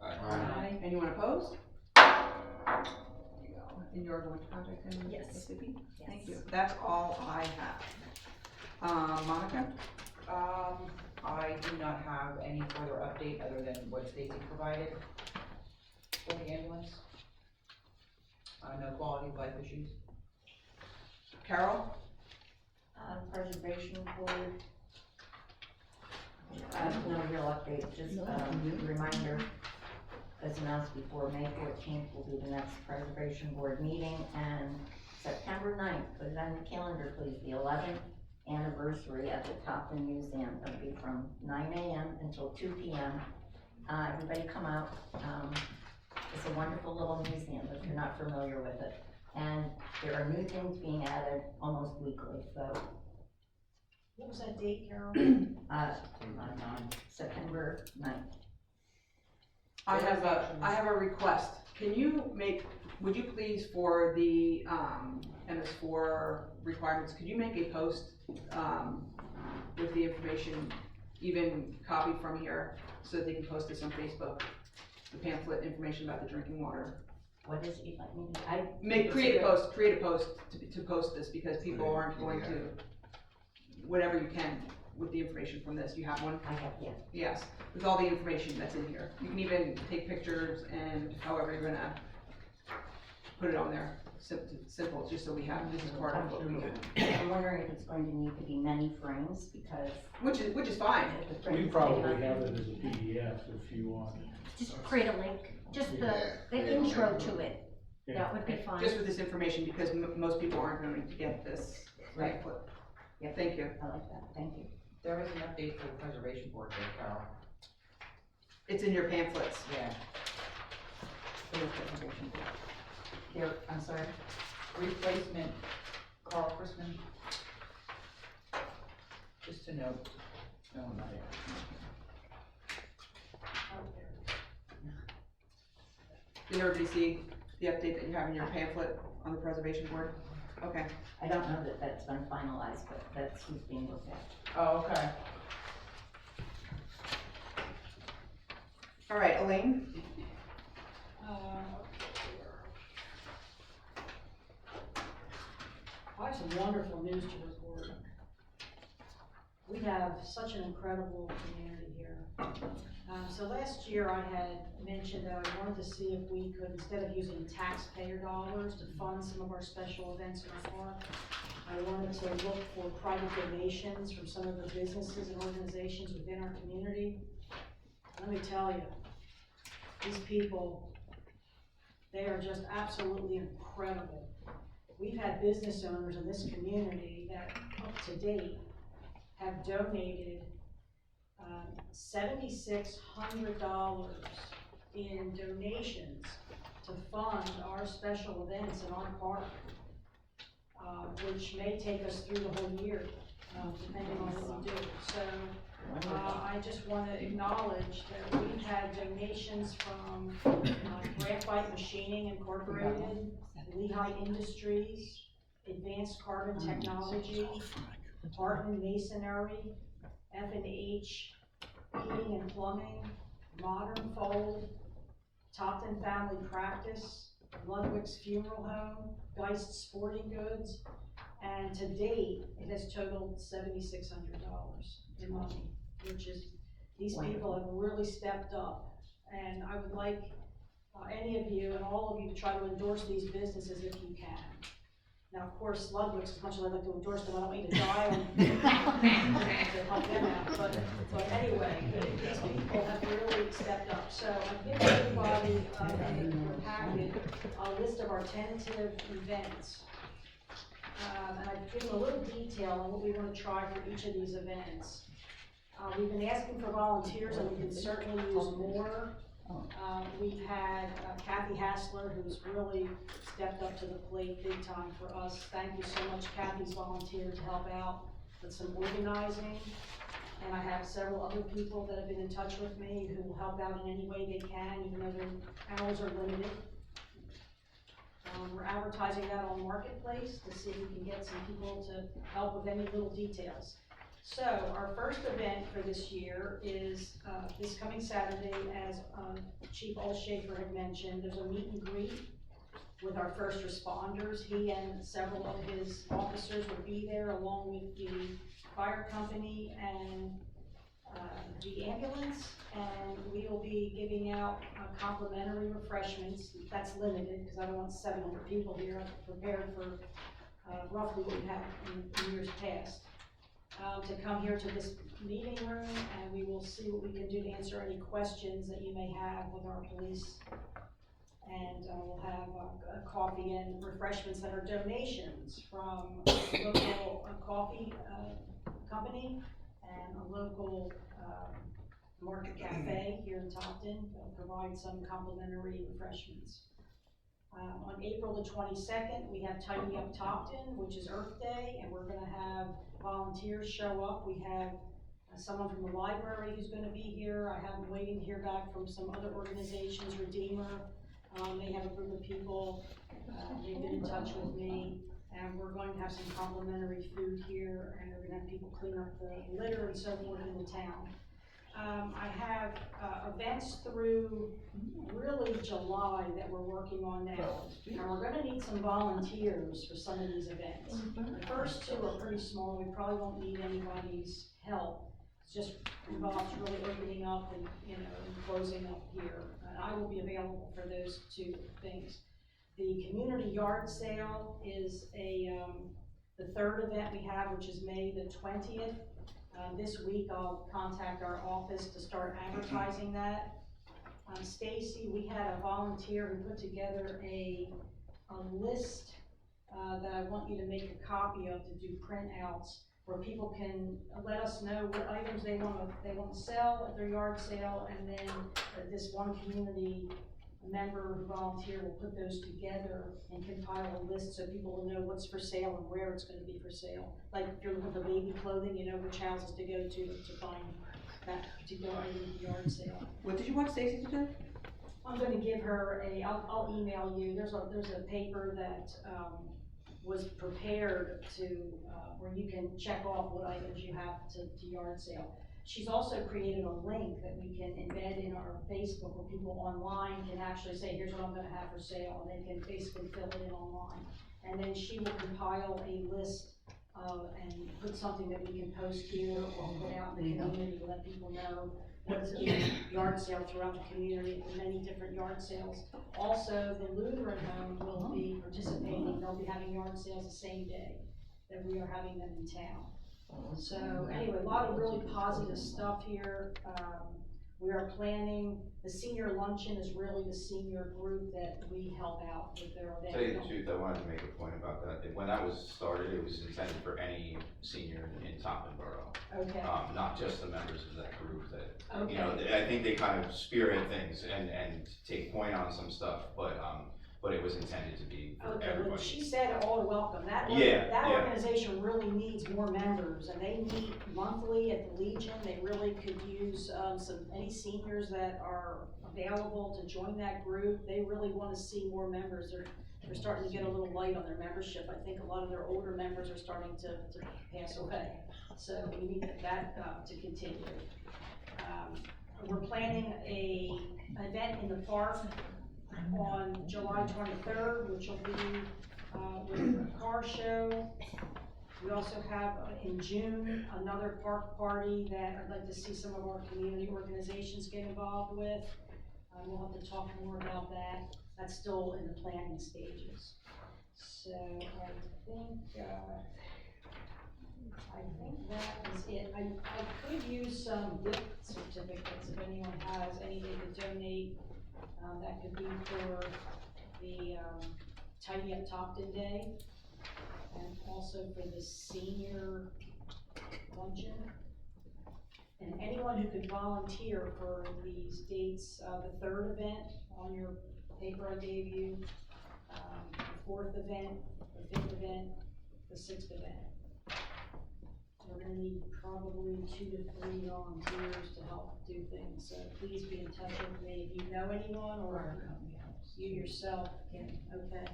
Aye. Anyone opposed? There you go. And you're going to contact him? Yes. ASAP? Thank you. That's all I have. Monica? I do not have any further update other than what Stacy provided for the ambulance. No quality of life issues. Carol? Preservation board. No real update, just a reminder, as announced before, May 14th will be the next preservation board meeting, and September 9th, put it on your calendar please, the 11th anniversary at the Topton Museum. It'll be from 9 a.m. until 2 p.m. Everybody come out. It's a wonderful little museum if you're not familiar with it. And there are new things being added almost weekly, so. What was that date, Carol? September 9th. I have a request. Would you please, for the MS4 requirements, could you make a post with the information, even copied from here, so that they can post this on Facebook? The pamphlet information about the drinking water. What is it like me? Create a post to post this, because people aren't going to, whatever you can with the information from this. You have one? I have, yeah. Yes, with all the information that's in here. You can even take pictures and however you're gonna put it on there. Simple, just so we have, this is part of what we do. I'm wondering if it's going to need to be many frames, because. Which is fine. We probably have it as a PDF if you want. Just create a link, just the intro to it, that would be fine. Just with this information, because most people aren't going to get this. Right. Yeah, thank you. I like that, thank you. There is an update for the preservation board there, Carol. It's in your pamphlets. Yeah. There, I'm sorry. Replacement, Carl Chrisman. Just to note. No, not yet. Did everybody see the update that you have in your pamphlet on the preservation board? Okay. I don't know that that's been finalized, but that's who's being looked at. Oh, okay. All right, Elaine? I have some wonderful news to report. We have such an incredible community here. So last year I had mentioned that I wanted to see if we could, instead of using taxpayer dollars to fund some of our special events in our park, I wanted to look for private donations from some of the businesses and organizations within our community. Let me tell you, these people, they are just absolutely incredible. We've had business owners in this community that, up to date, have donated $7,600 in donations to fund our special events in our park, which may take us through the whole year, depending on what we do. So I just want to acknowledge that we've had donations from Graphite Machining Incorporated, Lehigh Industries, Advanced Carbon Technology, Barton Masonry, F&H Heating and Plumbing, Modern Fold, Topton Family Practice, Ludwig's Funeral Home, Geist Sporting Goods, and to date, it has totaled $7,600 in money, which is, these people have really stepped up. And I would like any of you and all of you to try to endorse these businesses if you can. Now, of course, Ludwig's, as much as I like to endorse them, I don't mean to die on to help them out, but anyway, these people have really stepped up. So I've given everybody in your packet a list of our tentative events. And I've given a little detail on what we want to try for each of these events. We've been asking for volunteers, and we can certainly use more. We've had Kathy Hassler, who's really stepped up to the plate big time for us. Thank you so much. Kathy's volunteered to help out with some organizing. And I have several other people that have been in touch with me who will help out in any way they can, even though their hours are limited. We're advertising that on Marketplace to see if we can get some people to help with any little details. So our first event for this year is this coming Saturday, as Chief Olshafer had mentioned. There's a meet and greet with our first responders. He and several of his officers will be there, along with the fire company and the ambulance, and we will be giving out complimentary refreshments. That's limited because I don't want 700 people here. I'm prepared for roughly what we have in years past. To come here to this meeting room, and we will see what we can do to answer any questions that you may have with our police. And we'll have a coffee and refreshments that are donations from a local coffee company and a local market cafe here in Topton. They'll provide some complimentary refreshments. On April the 22nd, we have Tidy Up Topton, which is Earth Day, and we're going to have volunteers show up. We have someone from the library who's going to be here. I have waiting to hear back from some other organizations, Redeemer. They have a group of people. They've been in touch with me, and we're going to have some complimentary food here, and we're going to have people clean up the litter and so forth in the town. I have events through really July that we're working on now, and we're going to need some volunteers for some of these events. The first two are pretty small. We probably won't need anybody's help. It just involves really opening up and and closing up here. And I will be available for those two things. The community yard sale is the third event we have, which is May the 20th. This week I'll contact our office to start advertising that. Stacy, we had a volunteer who put together a list that I want you to make a copy of to do printouts, where people can let us know what items they want to sell at their yard sale, and then this one community member who volunteer will put those together and compile a list so people will know what's for sale and where it's going to be for sale. Like if you're looking for baby clothing, you know which houses to go to find that particular item at the yard sale. What did you want Stacy to do? I'm going to give her I'll email you. There's a paper that was prepared to where you can check off what items you have to yard sale. She's also created a link that we can embed in our Facebook, where people online can actually say, here's what I'm going to have for sale, and they can basically fill it in online. And then she will compile a list and put something that we can post here or put out in the community to let people know what's in the yard sale throughout the community, the many different yard sales. Also, the Lutheran home will be participating. They'll be having yard sales the same day that we are having them in town. So anyway, a lot of really positive stuff here. We are planning, the senior luncheon is really the senior group that we help out with their event. To tell you the truth, I wanted to make a point about that. When that was started, it was intended for any senior in Topton Borough. Okay. Not just the members of that group that, Okay. you know, I think they kind of spearhead things and take point on some stuff, but it was intended to be for everybody. Well, she said all are welcome. That organization really needs more members, and they meet monthly at the Legion. They really could use any seniors that are available to join that group. They really want to see more members. They're starting to get a little light on their membership. I think a lot of their older members are starting to pass away. So we need that to continue. We're planning an event in the park on July 23rd, which will be with a car show. We also have in June another park party that I'd like to see some of our community organizations get involved with. We'll have to talk more about that. That's still in the planning stages. So I think that is it. I could use some gift certificates if anyone has anything to donate. That could be for the Tidy Up Topton Day and also for the senior luncheon. And anyone who could volunteer for these dates, the 3rd event on your paper I gave you, the 4th event, the 5th event, the 6th event. We're gonna need probably 2 to 3 volunteers to help do things, so please be in touch with me if you know anyone or you yourself can, okay?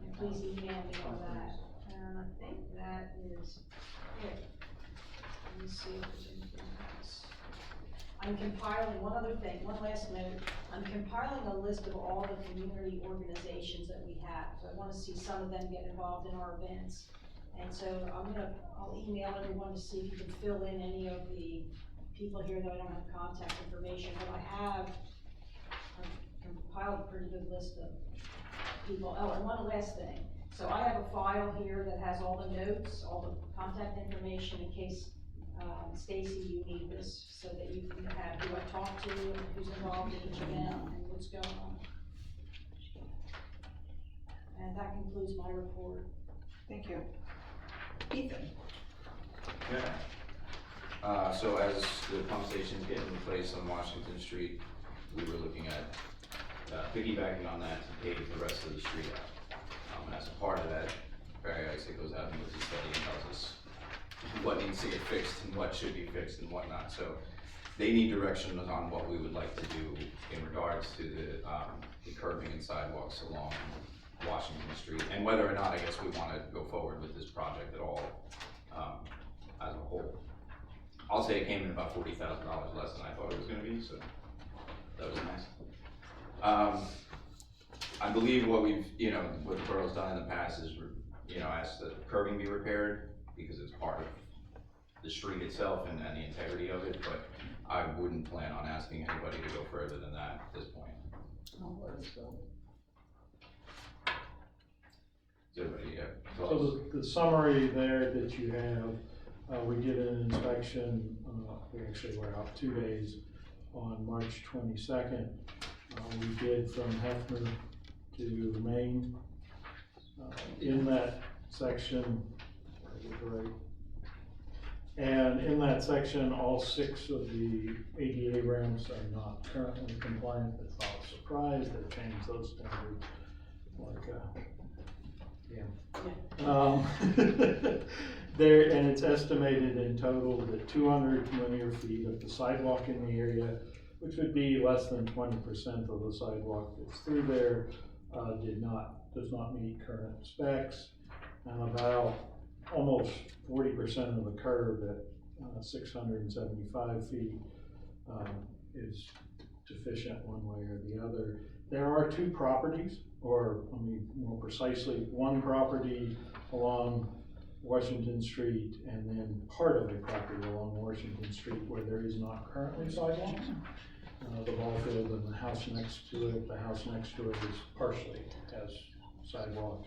And please email me on that. And I think that is it. Let me see if there's anything else. I'm compiling, one other thing, one last note. I'm compiling a list of all the community organizations that we have. So I wanna see some of them get involved in our events. And so I'll email everyone to see if you can fill in any of the people here that I don't have contact information, but I've compiled a pretty good list of people. Oh, and one last thing. So I have a file here that has all the notes, all the contact information in case, Stacy, you need this so that you can have who I talked to, who's involved in each event, and what's going on. And that concludes my report. Thank you. Ethan? Yeah. So as the pump stations get in place on Washington Street, we were looking at piggybacking on that to pave the rest of the street out. And as a part of that, Barry Isaac goes out and does a study and tells us what needs to get fixed and what should be fixed and whatnot. So they need direction on what we would like to do in regards to the curbing and sidewalks along Washington Street, and whether or not, I guess, we want to go forward with this project at all, as a whole. I'll say it came in about $40,000 less than I thought it was going to be, so that was nice. I believe what we've, what the borough's done in the past is, asked that the curbing be repaired because it's part of the street itself and the integrity of it, but I wouldn't plan on asking anybody to go further than that at this point. So the summary there that you have, we did an inspection, we actually were out 2 days on March 22nd. We did from Hefner to Maine. In that section, and in that section, all 6 of the ADA ramps are not currently compliant. That's not a surprise, they've changed those standards. There, and it's estimated in total that 200 linear feet of the sidewalk in the area, which would be less than 20% of the sidewalk that's through there, does not meet current specs, and about almost 40% of the curb at 675 feet is deficient one way or the other. There are 2 properties, or I mean more precisely, one property along Washington Street and then part of a property along Washington Street where there is not currently sidewalks. The ball field and the house next to it, is partially has sidewalk.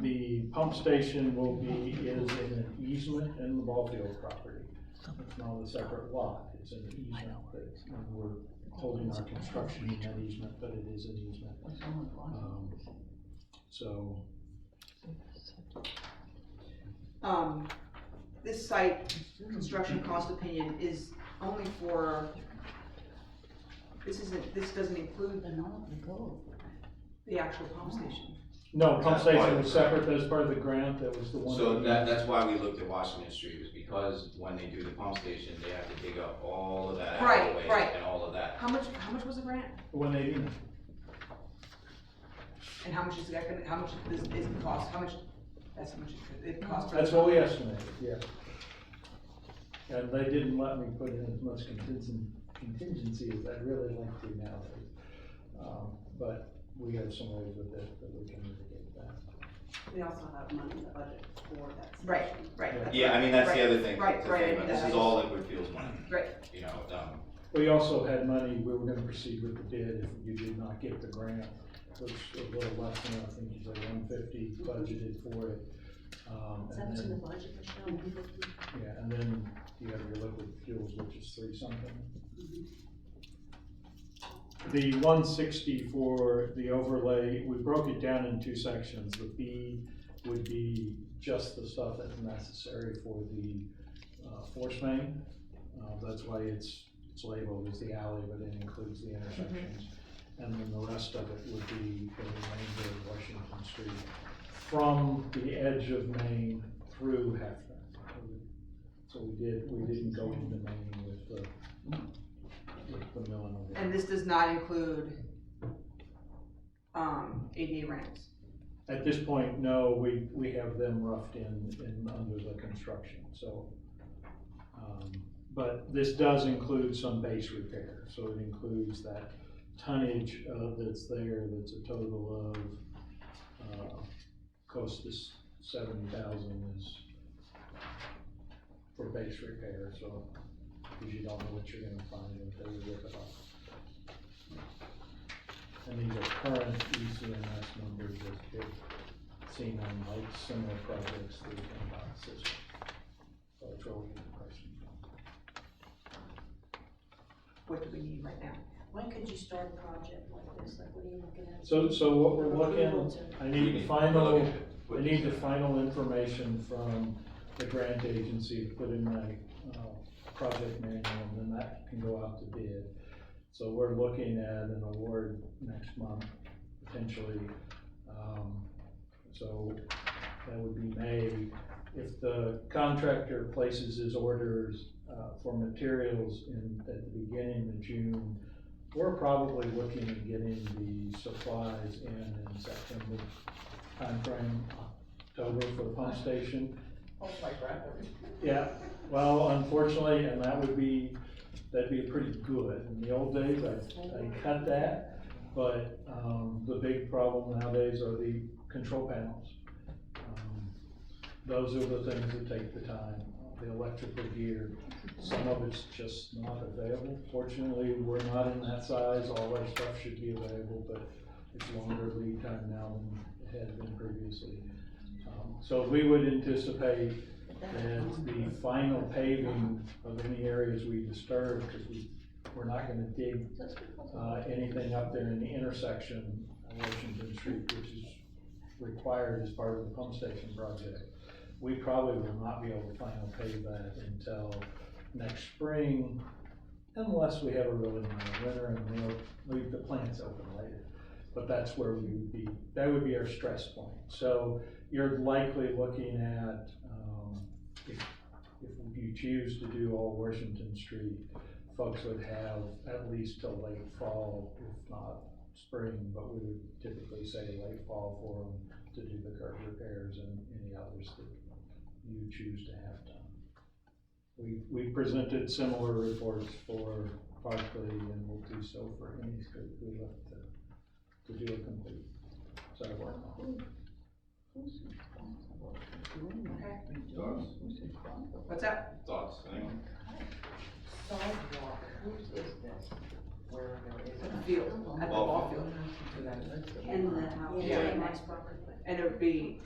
The pump station is in an easement in the ball field property. It's not a separate lot, it's an easement that we're holding our construction in that easement, but it is an easement. This site construction cost opinion is only for, this doesn't include the actual pump station. No, pump station was separate, that was part of the grant, that was the one. So that's why we looked at Washington Street, was because when they do the pump station, they have to dig up all of that alleyway and all of that. How much was the grant? 180. And how much is that gonna, how much is the cost, that's how much it costs? That's what we estimated, yeah. And they didn't let me put in as much contingency as I'd really like to nowadays. But we have some ways with it that we can mitigate that. We also have money in the budget for that. Right. Yeah, I mean, that's the other thing. Right. This is all liquid fuels money. Right. We also had money, we were gonna proceed with the bid if you did not get the grant. was a little less than, I think you said 150 budgeted for it. Is that what's in the budget, Michelle? Yeah, and then you have your liquid fuels, which is 3 something. The 160 for the overlay, we broke it down in 2 sections. The B would be just the stuff that's necessary for the force main. That's why it's labeled as the alley, but it includes the intersections. And then the rest of it would be the remainder of Washington Street from the edge of Main through Hefner. So we didn't go into Main with the milling of it. And this does not include, ADA ramps? At this point, no, we have them roughed in under the construction, so. But this does include some base repair, so it includes that tonnage that's there, that's a total of, close to 70,000 is for base repair, so, because you don't know what you're gonna find until you rip it off. And these are current ECMS numbers as they've seen on like similar projects through the system. So it's where we get the pricing from. What do we need right now? When could you start a project like this? Like, what are you looking at? So what we're looking, I need the final, We're I looking need the final information from the grant agency to put in my, project manual, and then that can go out to bid. So we're looking at an award next month, potentially. So that would be May. If the contractor places his orders, for materials at the beginning of June, we're probably looking at getting the supplies in September timeframe, October for the pump station. Oh my God. Yeah, well, unfortunately, and that'd be pretty good. In the old days, I cut that, but, the big problem nowadays are the control panels. Those are the things that take the time, the electrical gear. Some of it's just not available. Fortunately, we're not in that size. All our stuff should be available, but it's longer lead time now than it had been previously. So we would anticipate that the final paving of any areas we disturb, because we're not gonna dig anything up there in the intersection of Washington Street, which is required as part of the pump station project. We probably will not be able to final pave that until next spring, unless we have a really mild winter and we'll leave the plants open later. But that's where we would be, that would be our stress point. So you're likely looking at, if you choose to do all Washington Street, folks would have at least till late fall, if not spring, but we would typically say late fall for them to do the curb repairs and any others that you choose to have done. We presented similar reports for Barclay, and we'll do so for any street we look to do a complete set of work on. What's that? Thoughts, anyone? Sidewalk, whose is this? Where is At it? the field, at the ball field. In the house. Yeah. Nice property. And it would be,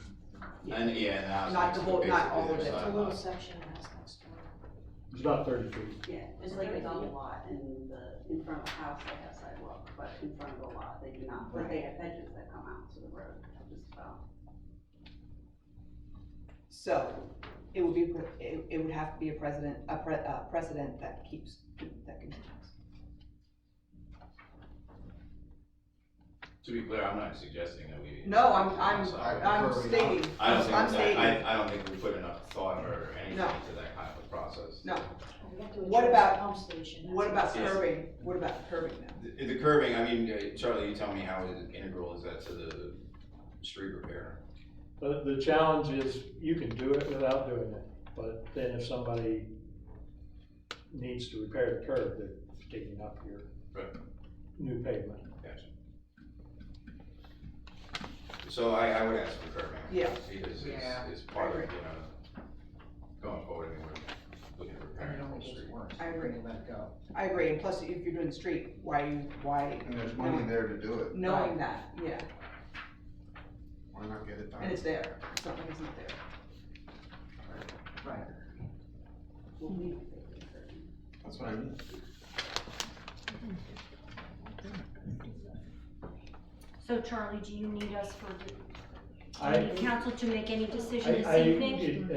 And, yeah, and that's. Not the whole- not all of it. It's a little section that's next door. It's about 30 feet. Yeah, it's like a double lot, and in front of the house they have sidewalk, but in front of the lot they do not, but they have hedges that come out to the road, just about. so, it would be, it would have to be a precedent that continues. To be clear, I'm not suggesting that we. No, I'm stating, I don't I'm think, stating, I don't think we put enough thought or anything No. into that kind of a process. no. We have to What address about- the pump station. That's What about Yes. curbing? What about curbing now? The curbing, I mean, Charlie, you tell me how integral is that to the street repair? The challenge is you can do it without doing it, but then if somebody needs to repair the curb, they're digging up your Right. new pavement. Gotcha. So I would ask for curbing. Yeah. Because Yeah. it's part of, you know, going forward, I mean, we're looking at repairing the whole street. I agree. Let it go. I agree, and plus, if you're doing the street, why, And there's money there to do it, knowing that, yeah, why not get it done? and it's there, it's not like it's not there. Right. We'll leave it. That's what I mean. So Charlie, do you need us for, do I- you need council to make any decision this I, evening?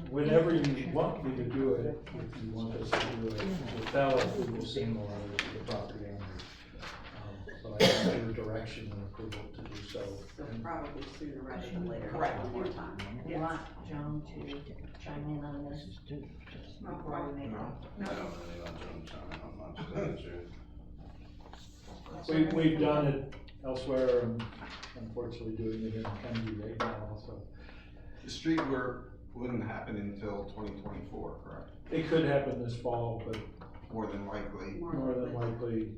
whenever you want me to do it, if you want us to do it, we'll tell us, we will send a letter to the property owners. But I don't need direction and approval to do so. So probably sooner rather than later. Correct. One more time. You want Joan to chime in on this? Before we make No. I don't really want to chime on much, to tell the truth. We've done it elsewhere, and unfortunately doing it in Kennedy right now also. The street work wouldn't happen until 2024, correct? It could happen this fall, but More than likely. more than likely,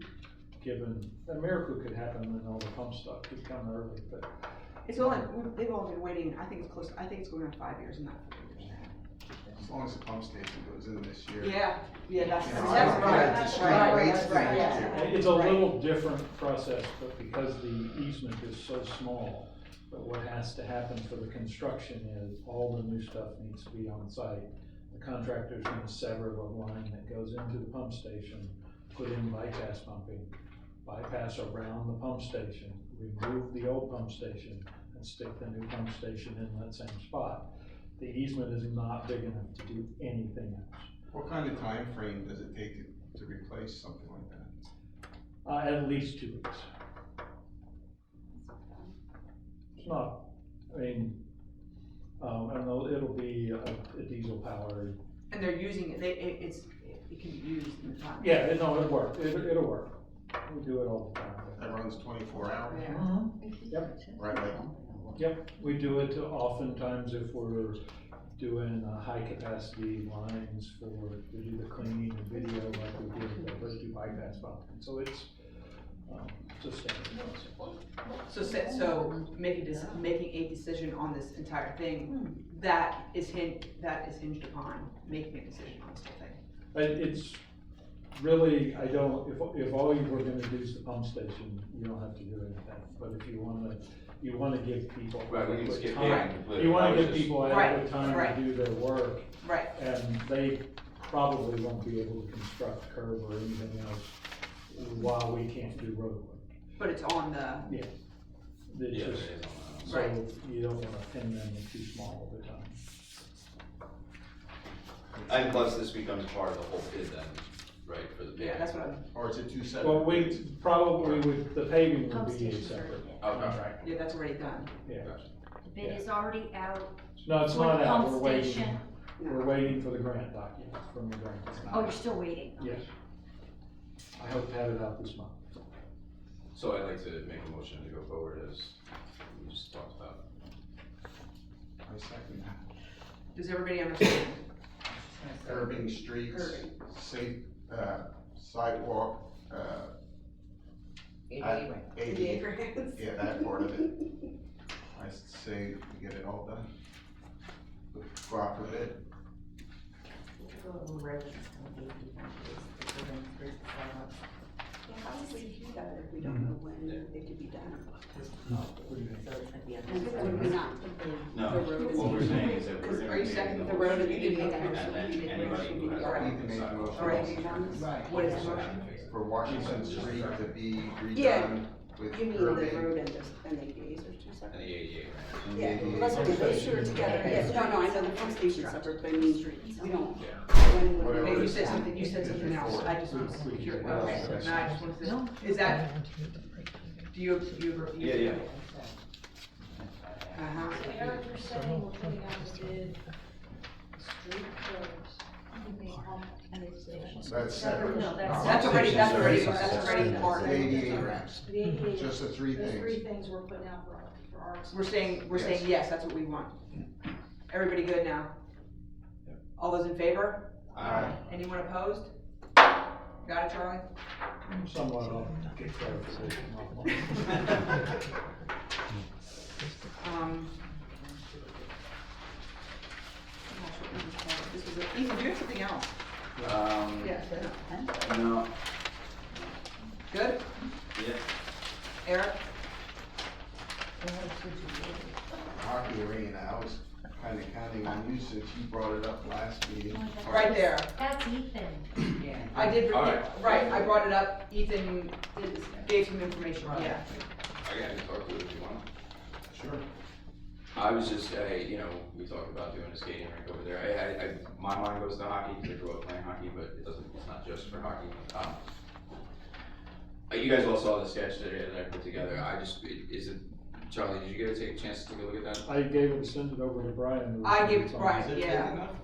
given, a miracle could happen and all the pump stuff could come early, but It's only, they've all been waiting, I think it's close, I think it's going on 5 years, not 4 years. As long as the pump station goes in this year. Yeah, that's, You know, that's I don't right, care if the that's street right, waits that's for right, next yeah. year. it's a Right. little different process, but because the easement is so small, but what has to happen for the construction is all the new stuff needs to be on site. The contractor's gonna sever the line that goes into the pump station, put in bypass pumping, bypass around the pump station, remove the old pump station, and stick the new pump station in that same spot. The easement is not big enough to do anything else. What kind of time frame does it take to replace something like that? At least 2 weeks. It's not, I mean, and it'll be a diesel powered. And they're using it, it can be used in the time. Yeah, no, it'll work, it'll work. We do it all the time. That runs 24 hours? Yeah. Yep, Right, like, yep, we do it oftentimes if we're doing high capacity lines we do the cleaning and video like we did, let's do bypass pumping, so it's just standard process. So making a decision on this entire thing, that is hinged upon making a decision on this whole thing. But it's really, if all you were gonna do is the pump station, you don't have to do anything, but if you wanna give people Right, we can adequate skip time. that completely. You wanna That was give just- people Right, adequate time right. to do their work, Right. and they probably won't be able to construct curb or anything else while we can't do road work. But it's on the, Yeah. It's Yeah, just, it is on that. so you don't wanna pin them too small all the time. And plus, this becomes part of the whole bid then, right, for the bid? yeah, that's what I'm, or is it two separate? Well, bids? the paving would Pump be a stations separate Okay. contract, yeah, that's already done. yeah. The bid is already out No, it's for not the out, pump we're waiting, station. we're waiting for the grant documents from the grant. Oh, you're still waiting? Yes. I hope to have it out this month. So I'd like to make a motion to go forward as we just talked about. I second that. Does everybody understand? Curbing streets, Curbing. safe, sidewalk, ADA. ADA, yeah, that part of it. I say we get it all done. Go out for bid. How would we do that if we don't know when it could be done? And would we not put No, the road what we're in? saying is that we're Because gonna. are you pave seconding the whole road and street, you didn't make a and motion? then You didn't make a anybody motion. who has All right. a I need to make a sidewalk. motion. All right, what is the motion? For Washington Street to be Yeah. redone with You mean the curbing. road and just, and the ADAs are two And separate? the ADA, right? and the Yeah, ADA. let's do those two are together, yes, no, I know the pump station's separate, but I mean, we don't, when would Whatever. Okay, we? you said something else, I just want to be sure, okay, no, I just want to, is that, do you agree? Yeah, yeah. Uh-huh. So Eric, you're saying we're putting out the bid, street curbs, pump station. That's separate. No, that's- That's already part The of ADA it. ramps, The ADA, just the three those three things. things we're putting out for our. We're saying yes, that's what we want. Everybody good now? All those in favor? Aye. Anyone opposed? Got it, Charlie? Somewhat, I'll get clarification on Gosh, what was this called? This was Ethan, do you have something else? Yeah, No. Good? Yeah. Eric? Hockey arena, I was kinda counting on you since you brought it up last meeting. Right there. That's Ethan. Yeah. I did, All right. right, I brought it up, Ethan gave some information, yeah. I can talk to it if you want. Sure. I was just, you know, we talked about doing a skating rink over there. My mind goes to hockey, because I grew up playing hockey, but it's not just for hockey. You guys all saw the sketch that I put together. Charlie, did you get a chance to take a look at that? I gave it, send it over to Brian. I gave it to Is Brian, it yeah. big enough?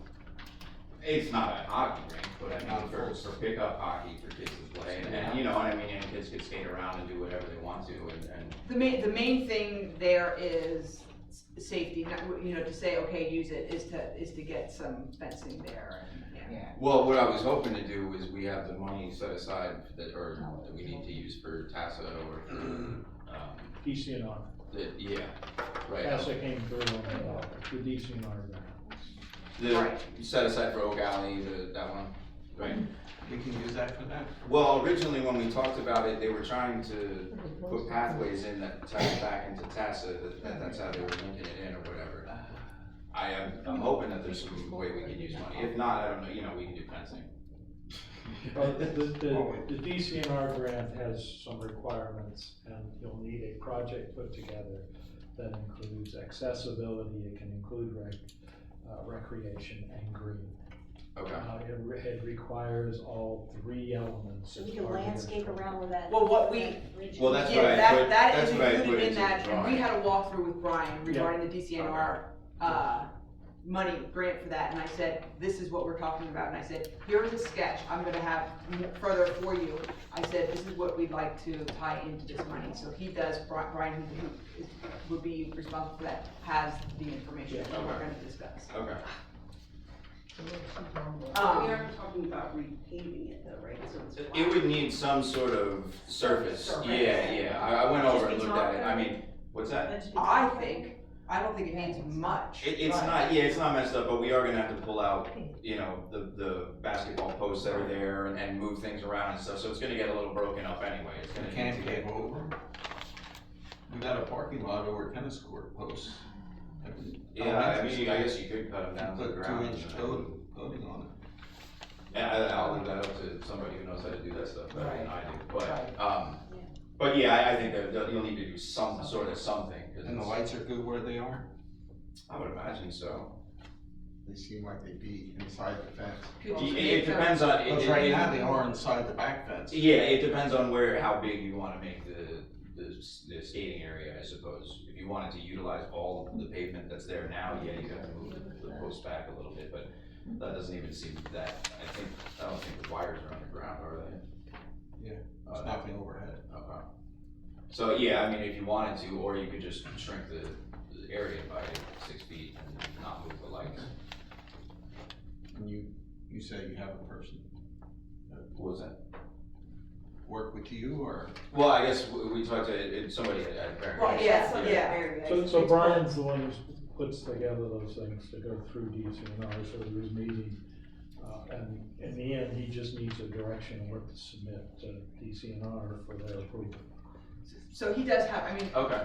It's not a hockey rink, but I mean, for pickup hockey for kids to play, and you know what I mean, and kids could skate around and do whatever they want to, and. The main thing there is safety, not, you know, to say, okay, use it, is to get some fencing there, and, yeah. Well, what I was hoping to do is we have the money set aside that we need to use for TASA or for, DCNR. yeah, right. TASA came through on the DCNR grant. The, set aside for Oak Alley, that one, right? We can use that for that. Well, originally when we talked about it, they were trying to put pathways in that tie it back into TASA, that's how they were linking it in or whatever. I'm hoping that there's some way we can use money. If not, I don't know, you know, we can do fencing. The DCNR grant has some requirements, and you'll need a project put together that includes accessibility, it can include recreation and green. Okay. It requires all three elements. So we can landscape around with that. Well, what we, Well, that's yeah, what I put, that that's is what I put included in into that, the and we drawing. had a walkthrough with Brian regarding the DCNR, money grant for that, and I said, this is what we're talking about, and I said, here is a sketch, I'm gonna have further for you. I said, this is what we'd like to tie into this money, so he does, Brian, who would be responsible for that, has the information that we're gonna discuss. Okay. We are talking about repaving it though, right? So it's It would need some sort of surface. Yeah. I went over and looked at it. I mean, what's that? I don't think it needs much. It's not, it's not messed up, but we are gonna have to pull out, you know, the basketball posts that are there and move things around and stuff, so it's gonna get a little broken up anyway. It's gonna We can't pave over. We got a parking lot over tennis court posts. Yeah, I mean, I guess you could cut them down to the Put ground. 2-inch coating on it. Yeah, I'll leave that up to somebody who knows how to do that stuff better than I do, Right. but yeah, I think that you'll need to do some sort of something. And the lights are good where they are? I would imagine so. They seem like they'd be inside the fence. It depends on. Because right now they are inside the back fence. Yeah, it depends on how big you wanna make the skating area, I suppose. If you wanted to utilize all the pavement that's there now, yeah, you'd have to move the post back a little bit, but that doesn't even seem that, I don't think the wires are underground, are they? Yeah, there's nothing overhead. Okay. So, yeah, I mean, if you wanted to, or you could just shrink the area by 6 feet and not move the lights. And you say you have a person What was that? work with you, or? Well, I guess we talked to somebody at Barry. Right, yeah. So Brian's the one who puts together those things to go through DCNR, so there was meeting, and in the end, he just needs a direction on what to submit to DCNR for their approval. So he does have, I mean, Okay.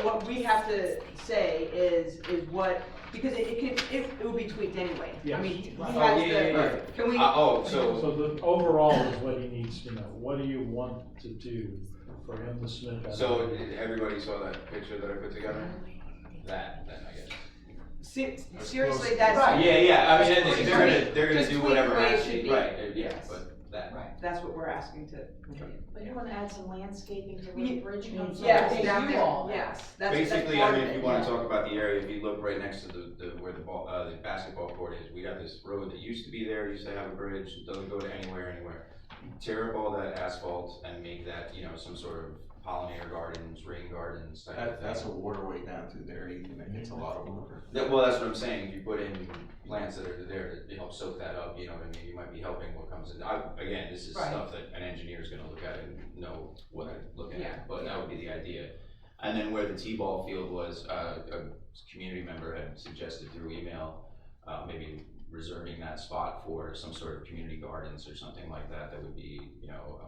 what we have to say is what, because it will be tweaked anyway. I mean, he has the, can we? So the overall is what he needs to know. What do you want to do for him to submit that? So everybody saw that picture that I put together? That, then I guess. Seriously, that's. Yeah, I mean, they're gonna Just do tweak whatever the way it has to should be, be. right, yeah, Yes. but that. Right, that's what we're asking to. But you wanna add some landscaping to where the bridge comes up? Yes, exactly, yes. Basically, part I of mean, if it, you wanna yeah. talk about the area, if you look right next to where the basketball court is, we got this road that used to be there, used to have a bridge, it doesn't go to anywhere. Tear up all that asphalt and make that, you know, some sort of pollinator gardens, rain gardens type of thing. That's a waterway down through there, Ethan, that gets a lot of water. Well, that's what I'm saying, if you put in plants that are there to help soak that up, you know what I mean, you might be helping what comes in. Again, this is Right. stuff that an engineer's gonna look at and know what I'm looking Yeah. at, but that would be the idea. And then where the T-ball field was, a community member had suggested through email, maybe reserving that spot for some sort of community gardens or something like that, that would be, you know,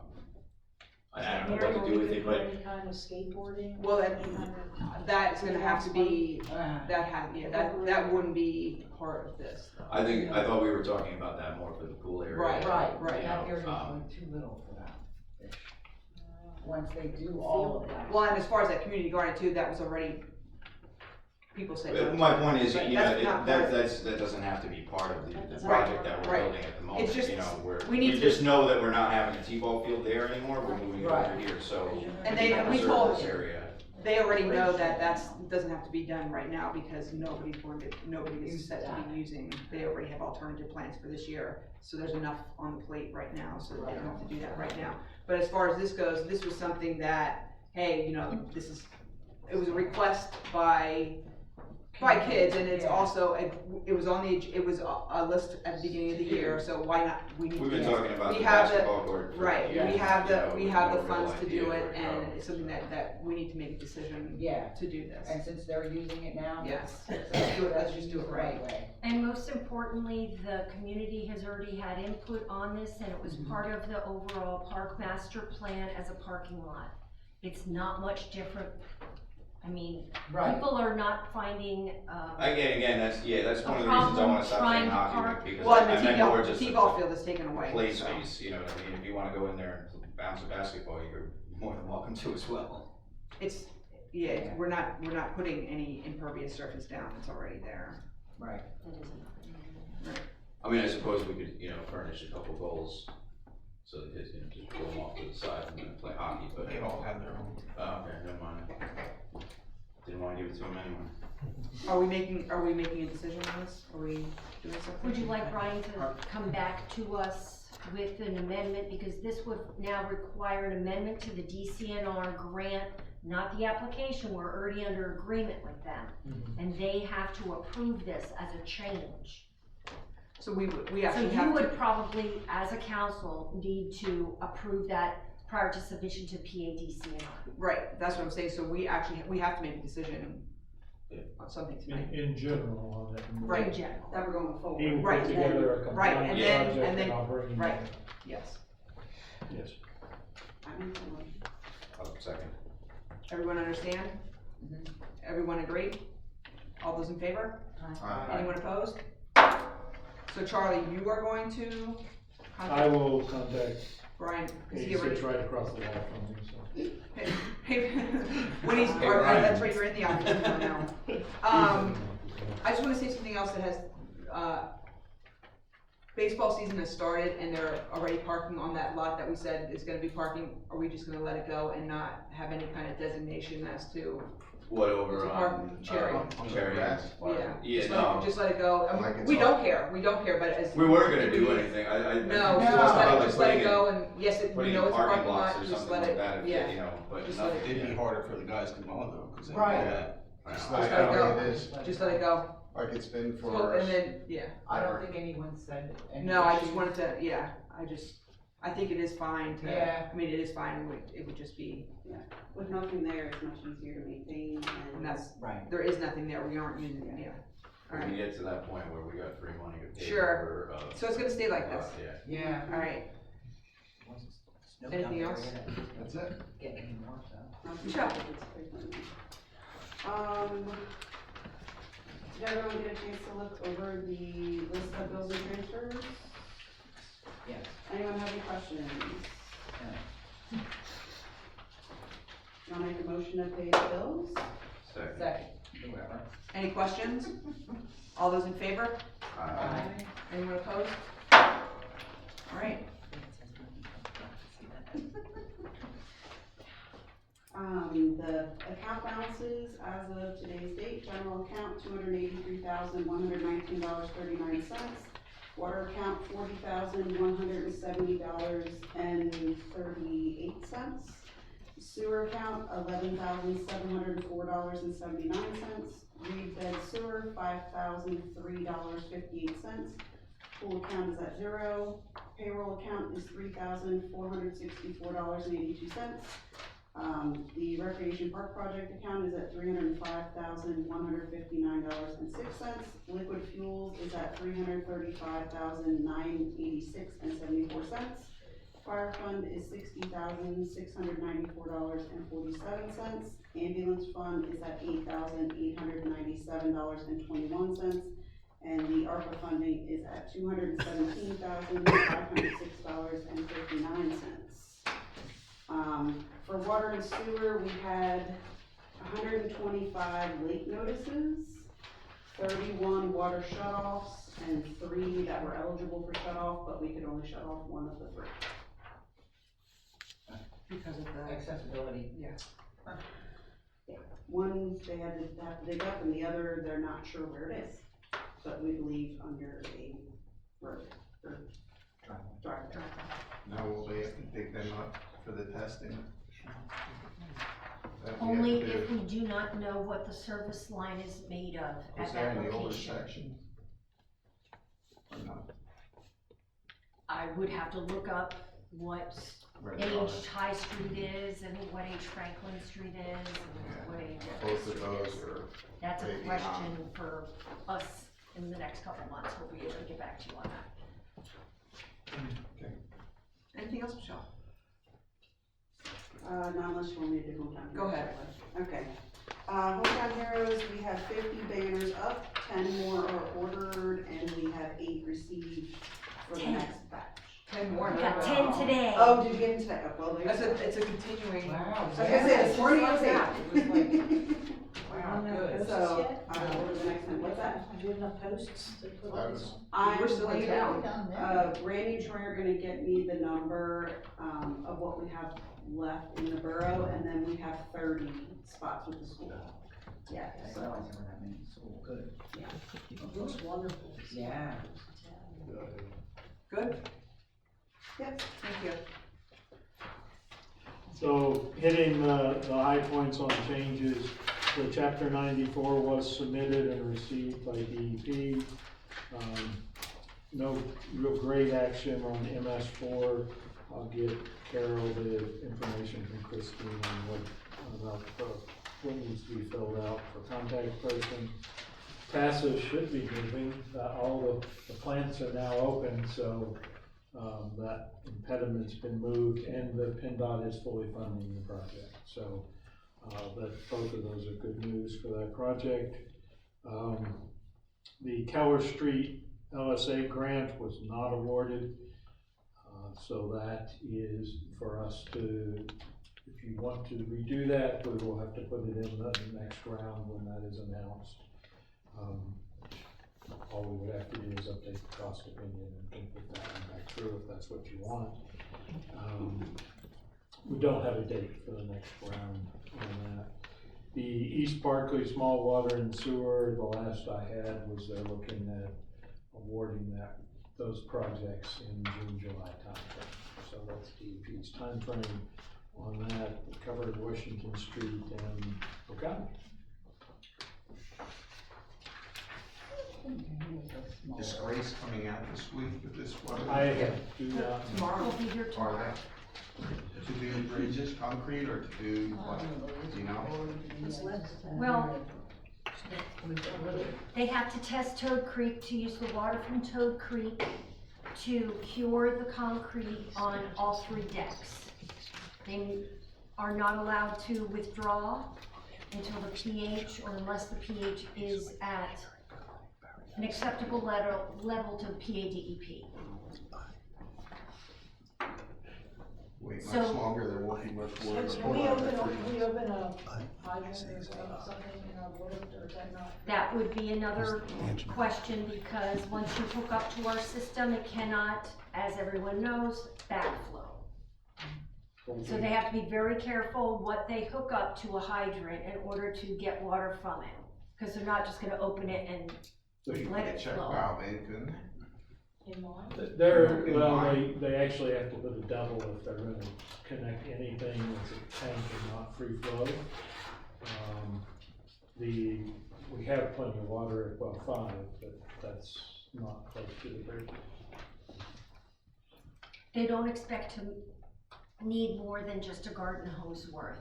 I don't know what to do with it, but Any kind of skateboarding? Well, Any kind of- that's gonna have to be, that wouldn't be part of this. I thought we were talking about that more for the pool area. Right, right. That area's really too little for that. Once they do all of that. Well, and as far as that community garden too, that was already, people said. no. My point is, But you that's know, not part of that doesn't have to be part of the Right, project that we're right. building at the moment, It's just- you know, we need we to- just know that we're not having a T-ball field there anymore, we're moving it Right. over here, so. And we can we preserve told- this area. They already know that doesn't have to be done right now because nobody is set to be using, they already have alternative plans for this year. So there's enough on the plate right now, so that they don't have to do that right now. But as far as this goes, this was something that, hey, you know, it was a request by kids, and it's also, it was a list at the beginning of the year, so why not, we need to. We've been talking about we the have the- basketball court. Right, years, we have you know, the no real funds to do idea it, where and go. it's something that we need to make a decision Yeah. to do this. And since they're using it now. Yes, let's do it, let's just do it right. way. And most importantly, the community has already had input on this, and it was part of the overall park master plan as a parking lot. It's not much different. I mean, Right. people are not finding, Again, that's one of the reasons a I problem wanna stop trying saying to hockey, park. because Well, I and meant more just the a T-ball field is taken away. play so. space, you know what I mean? If you wanna go in there and bounce a basketball, you're more than welcome to as well. It's, we're not putting any impervious surface down, it's already there. Right. I mean, I suppose we could, you know, furnish a couple goals, so the kids can just pull them off to the side and then play hockey, but. They all have their own. Oh, okay, never mind. Didn't wanna give it to them anyway. Are we making a decision on this? Are we doing something? would you like Brian to come back to us with an amendment? Because this would now require an amendment to the DCNR grant, not the application. We're already under agreement with them. And they have to approve this as a change. So we So actually you have to. would probably, as a council, need to approve that prior to submission to PADCNR. Right, that's what I'm saying, so we have to make a decision on something tonight. In general, on that. Right. In general. That we're going forward. He will Right, put and then- together a right, combined and then- project and then- and I'll bring him right. in. Yes. Yes. I make the motion. Second. Everyone understand? Everyone agree? All those in favor? Anyone opposed? So Charlie, you are going to I contact will contact, Brian, is he he already? sits right across the hall from me, so. When he's, Hey, or, Brian. that's right, you're in the office now. I just wanna say something else that has, baseball season has started and they're already parking on that lot that we said is gonna be parking. Are we just gonna let it go and not have any kind of designation as to, What over, To park Cherry. Cherry. yeah? Yeah, Just no. just let it go. I mean, Like it's we all- don't care, but as. We weren't gonna do anything, I. No, I- so just let putting it go and yes, we Putting know in it's a parking parking lots lot, or just something let like it, that, if, yeah. you know, but Just let nothing. It'd be harder for the guys to mow though, cause they Right. do that. Just I like Just let it how go. it is, Just let it go. like it's been So, for. and then, yeah. I don't think anyone said any. No, I just issues. wanted to, yeah, I think it is fine to, Yeah. I mean, it is fine, it would just be, With nothing there, it's much easier to maintain and and. that's, Right. there is nothing there, we aren't using it, yeah. When we Alright, get to that point where we got free money to pay Sure. for, so it's gonna stay like this, yeah. Yeah. alright, anything else? That's it. Michelle? Did everyone get a chance to look over the list of bills and transfers? Yes. Anyone have any questions? Wanna make a motion to pay the bills? Second. Whoever. Any questions? All those in favor? Anyone opposed? Alright, The account balances as of today's date, general account, $283,119.39. Water account, $40,170.38. Sewer account, $11,704.79. Reed bed sewer, $5,003.58. Pool account is at $0. Payroll account is $3,464.82. The recreation park project account is at $305,159.06. Liquid fuels is at $335,986.74. Fire fund is $60,694.47. Ambulance fund is at $8,897.21. And the ARPA funding is at $217,506.59. For water and sewer, we had 125 late notices, 31 water shutoffs, and 3 that were eligible for shutoff, but we could only shut off 1 of the 3. Because of the accessibility. Yeah. One, they have to dig up, and the other, they're not sure where it is, but we believe under a road, or driveway. Now will they have to dig them up for the testing? That we have Only to do? if we do not know what the service line is made of Was at that that in the older location. section? Or not? I would have to look up what Where they are? age High Street is and what age Franklin Street is and what age Both Everett of Street those is. are. That's a maybe question for us in the next couple months. We'll be able to get back to you on that. Anything else, Michelle? Not unless you want me to do hometown. Go ahead. Okay. Hometown Heroes, we have 50 banners up, 10 more are ordered, and we have 8 received for the 10. next batch. 10 more. We got 10 today. Oh, did you get into that? Well, It's a continuing. Wow. I was gonna say, it's Just like 40 that. It was like, wow, Yeah. good. So, I'll order the next one. What's that? Do you have enough posts to put That on? was- I'm We're still in waiting. town. Randy and Troy are gonna get me the number, of what we have left in the borough, and then we have 30 spots with the school. Yeah, so, Good. yeah. It looks wonderful. Yeah. Good, Yep. thank you. So hitting the high points on changes, the chapter 94 was submitted and received by DEP. No real great action on MS4. I'll get Carol the information from Christine on about what needs to be filled out for contact person. TASA should be moving, all the plants are now open, so that impediment's been moved and the PennDOT is fully funding the project. So both of those are good news for that project. The Keller Street LSA grant was not awarded. So that is for us to, if you want to redo that, we will have to put it in the next round when that is announced. All we would have to do is update the cost opinion and can put that one back through if that's what you want. We don't have a date for the next round on that. The East Barkley Small Water and Sewer, the last I had was they're looking at awarding those projects in June, July timeframe. So that's DEP's timeframe on that. We covered Washington Street and O'Connor. Is Grace coming out this week with this weather? I do not. Tomorrow. We'll be here tomorrow. To do bridges, concrete, or to do what, do you know? Well, they have to test Toad Creek to use the water from Toad Creek to cure the concrete on all 3 decks. They are not allowed to withdraw until the pH, or unless the pH is at an acceptable level to PADEP. Wait much So- longer, there won't be much water. Can we open a hydrant or something in our water, or is that not? That would be another question, because once you hook up to our system, it cannot, as everyone knows, backflow. So they have to be very careful what they hook up to a hydrant in order to get water from it, because they're not just gonna open it and So you let put a it check flow. valve in, couldn't you? In mine? They actually have to put a double if they're gonna connect anything that's a tank and not free flow. We have plenty of water at well 5, but that's not close to the bridge. they don't expect to need more than just a garden hose worth?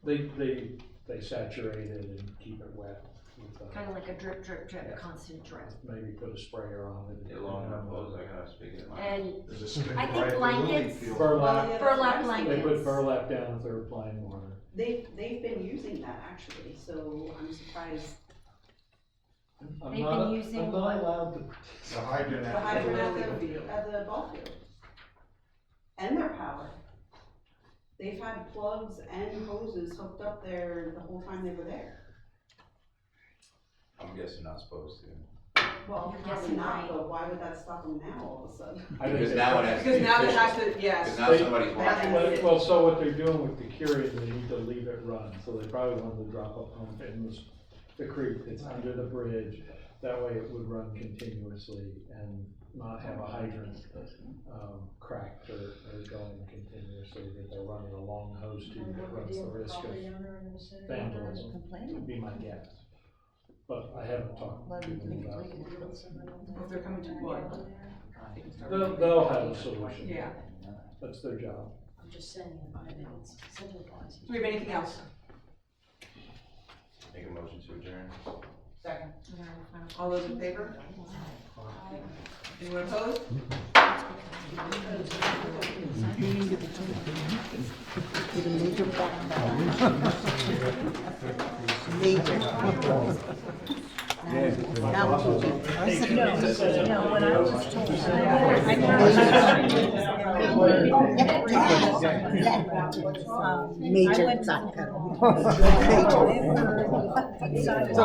They saturate it and keep it wet with, Kind of like a drip, drip, drip, Yeah. constant drip. maybe put a sprayer on it. Yeah, long enough hose, I gotta speak it in my. And There's a skid I right think at the blankets- Lily field. Burlap, burlap they blankets. put burlap down if they're applying water. They've been using that actually, so I'm surprised. I'm They've not- been using I'm not what? allowed to. The hydrant The at the hydrant Lily at field. the ball field. And their power. They've had plugs and hoses hooked up there the whole time they were there. I'm guessing not supposed to. Well, You're probably guessing not, right. but why would that stop them now all of a sudden? I think Because they- now it has to be Because now they have official. to, yes. Because now somebody's They have to watching. leave it. Well, so what they're doing with the curing, they need to leave it run, so they probably wanted to drop a pump in the creek that's under the bridge. That way it would run continuously and not have a hydrant, cracked or going continuously, that they're running a long hose tube that runs the risk of vandalism, would be my guess. But I haven't talked to them about it. If they're coming to what? They'll have a solution. Yeah. That's their job. I'm just saying, it's simplifies. Do we have anything else? Make a motion to adjourn. Second. All those in favor? Anyone opposed? That would be precedent. No, when I was told. Major So,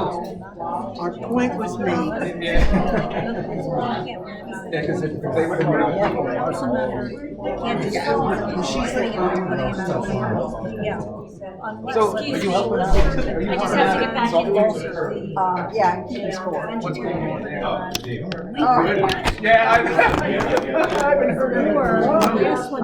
our point was made. Yeah, because if they would can't just go on. She's putting it on, yeah. So, Excuse are you me. helping us? I just have to get back in there. Yeah, I'm keeping score. What's going on there? Yeah, I haven't heard You were, yes, when